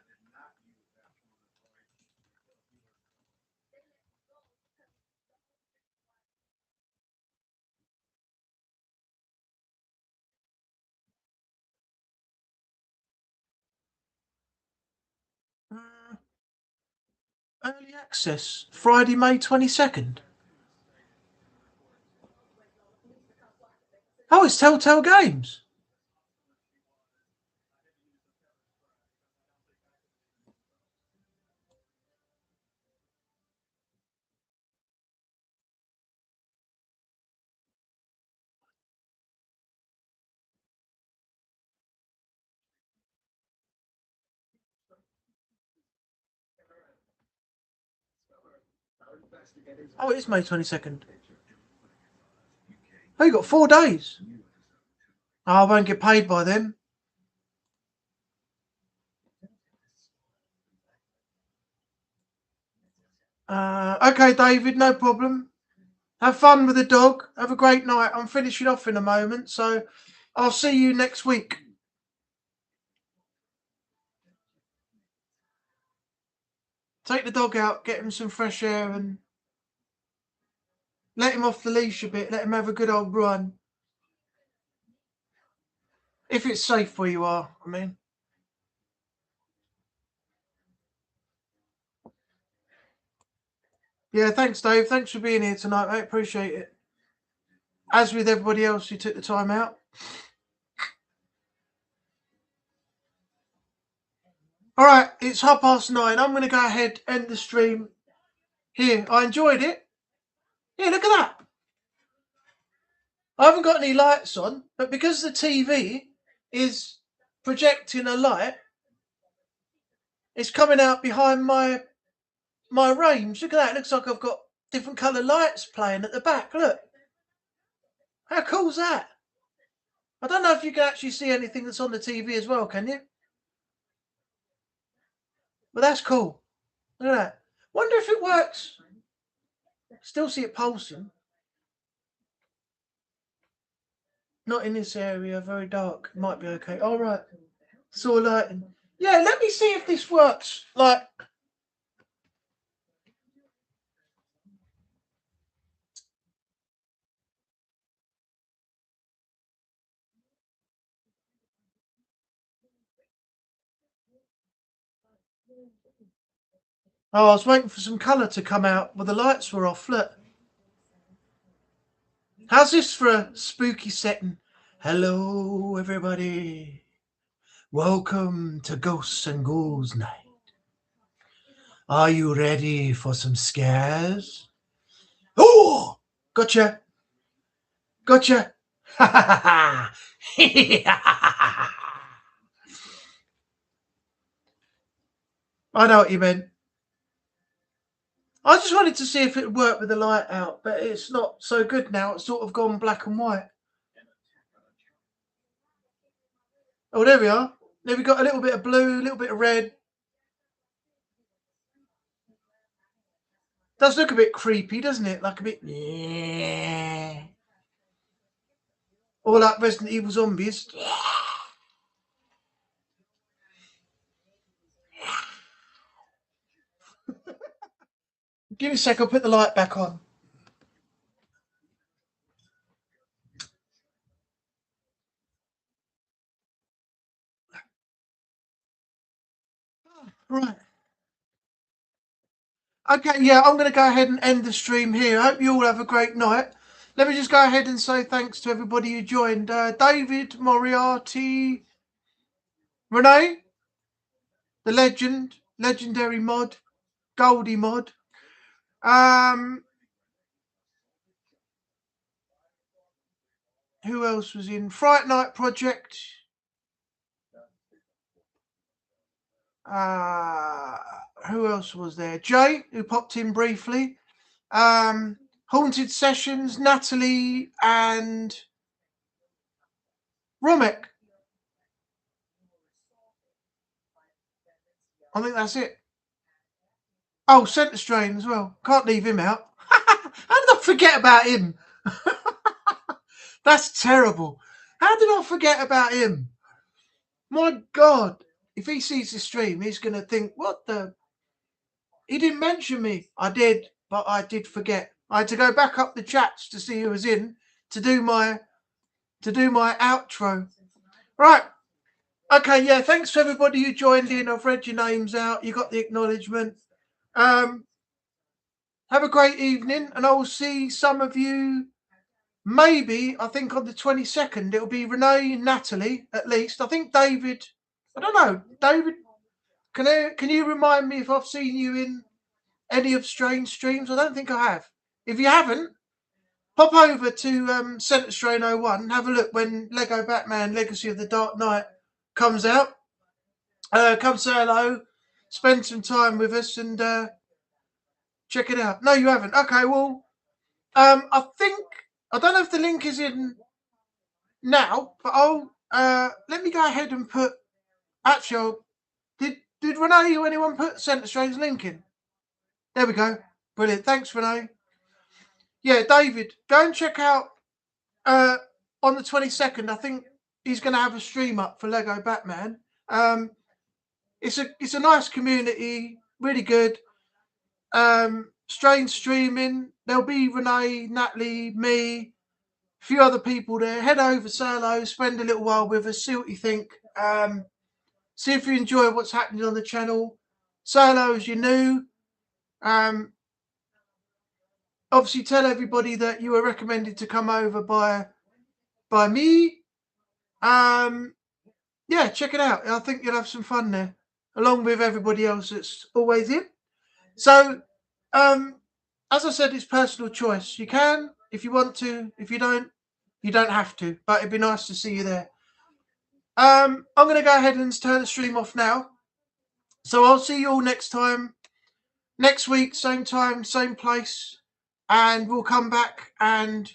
Early access, Friday, May 22nd. Oh, it's Telltale Games. Oh, it is May 22nd. Oh, you got 4 days. Oh, I won't get paid by then. Okay, David, no problem. Have fun with the dog. Have a great night. I'm finishing off in a moment, so I'll see you next week. Take the dog out, get him some fresh air, and let him off the leash a bit. Let him have a good old run. If it's safe where you are, I mean. Yeah, thanks, Dave. Thanks for being here tonight, mate. Appreciate it. As with everybody else who took the time out. All right, it's 9:30. I'm going to go ahead and end the stream here. I enjoyed it. Yeah, look at that. I haven't got any lights on, but because the TV is projecting a light, it's coming out behind my range. Look at that. It looks like I've got different colour lights playing at the back. Look. How cool's that? I don't know if you can actually see anything that's on the TV as well, can you? But that's cool. Look at that. Wonder if it works. Still see it pulsing. Not in this area, very dark. Might be okay. All right. Saw lighting. Yeah, let me see if this works. Like, oh, I was waiting for some colour to come out, but the lights were off. Look. How's this for a spooky setting? Hello, everybody. Welcome to Ghosts and Ghouls Night. Are you ready for some scares? Oh, gotcha. Gotcha. Ha ha ha. I know what you meant. I just wanted to see if it worked with the light out, but it's not so good now. It's sort of gone black and white. Oh, there we are. There we got a little bit of blue, a little bit of red. Does look a bit creepy, doesn't it? Like a bit... Yeah. Or like Resident Evil zombies. Give me a sec, I'll put the light back on. Right. Okay, yeah, I'm going to go ahead and end the stream here. I hope you all have a great night. Let me just go ahead and say thanks to everybody who joined. David, Moriarty, Renee, the legend, legendary mod, Goldie mod. Who else was in? Fright Night Project. Who else was there? Jay, who popped in briefly. Haunted Sessions, Natalie, and Romek. I think that's it. Oh, Centre Strain as well. Can't leave him out. How did I forget about him? That's terrible. How did I forget about him? My God. If he sees the stream, he's going to think, what the... He didn't mention me. I did, but I did forget. I had to go back up the chats to see who was in to do my outro. Right. Okay, yeah, thanks to everybody who joined in. I've read your names out. You got the acknowledgement. Have a great evening, and I will see some of you maybe, I think on the 22nd. It'll be Renee and Natalie, at least. I think David, I don't know. David, can you remind me if I've seen you in any of Strange streams? I don't think I have. If you haven't, pop over to Centre Strain 01 and have a look when Lego Batman Legacy of the Dark Knight comes out. Come say hello, spend some time with us, and check it out. No, you haven't. Okay, well, I think, I don't know if the link is in now, but I'll let me go ahead and put. Actually, did Renee or anyone put Centre Strain's link in? There we go. Brilliant. Thanks, Renee. Yeah, David, go and check out on the 22nd. I think he's going to have a stream up for Lego Batman. It's a nice community, really good. Strange streaming. There'll be Renee, Natalie, me, a few other people there. Head over, say hello, spend a little while with us, see what you think. See if you enjoy what's happening on the channel. Say hello as you're new. Obviously, tell everybody that you were recommended to come over by me. Yeah, check it out. I think you'll have some fun there, along with everybody else that's always in. So, as I said, it's personal choice. You can, if you want to. If you don't have to. But it'd be nice to see you there. I'm going to go ahead and turn the stream off now. So I'll see you all next time. Next week, same time, same place. and we'll come back and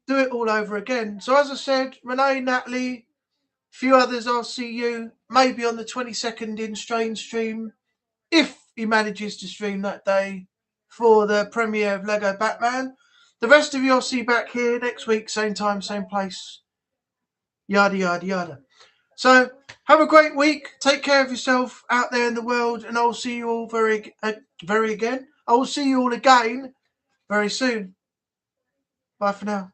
do it all over again. So as I said, Renee, Natalie, a few others, I'll see you maybe on the 22nd in Strange Stream, if he manages to stream that day for the premiere of Lego Batman. The rest of you I'll see back here next week, same time, same place. Yada, yada, yada. So have a great week. Take care of yourself out there in the world, and I'll see you all very again. I will see you all again very soon. Bye for now.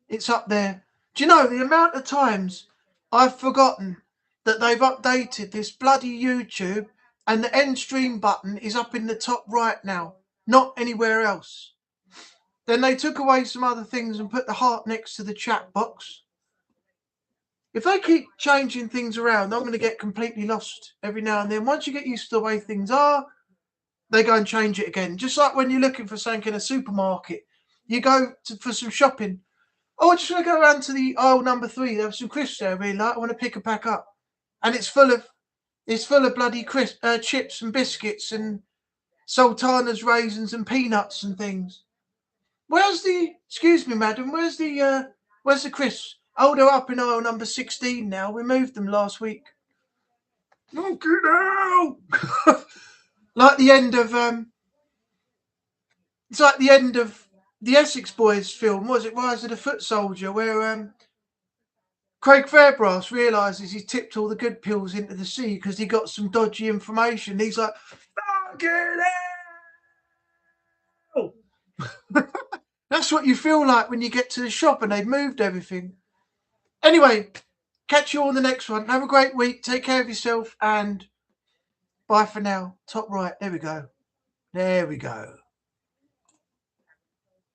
It's up there. Do you know the amount of times I've forgotten that they've updated this bloody YouTube and the end stream button is up in the top right now, not anywhere else. Then they took away some other things and put the heart next to the chat box. If they keep changing things around, I'm going to get completely lost every now and then. Once you get used to the way things are, they go and change it again. Just like when you're looking for something in a supermarket, you go for some shopping. Oh, I just want to go around to the aisle number 3. There were some crisps there I really like. I want to pick a pack up, and it's full of bloody chips and biscuits and sultanas, raisins and peanuts and things. Where's the? Excuse me, madam. Where's the crisps? Oh, they're up in aisle number 16 now. We moved them last week. Okay now. Like the end of it's like the end of the Essex Boys film, was it? Rise of the Foot Soldier, where Craig Fairbrass realises he's tipped all the good pills into the sea because he got some dodgy information. He's like, fucking hell! That's what you feel like when you get to the shop and they've moved everything. Anyway, catch you all in the next one. Have a great week. Take care of yourself and bye for now. Top right. There we go. There we go.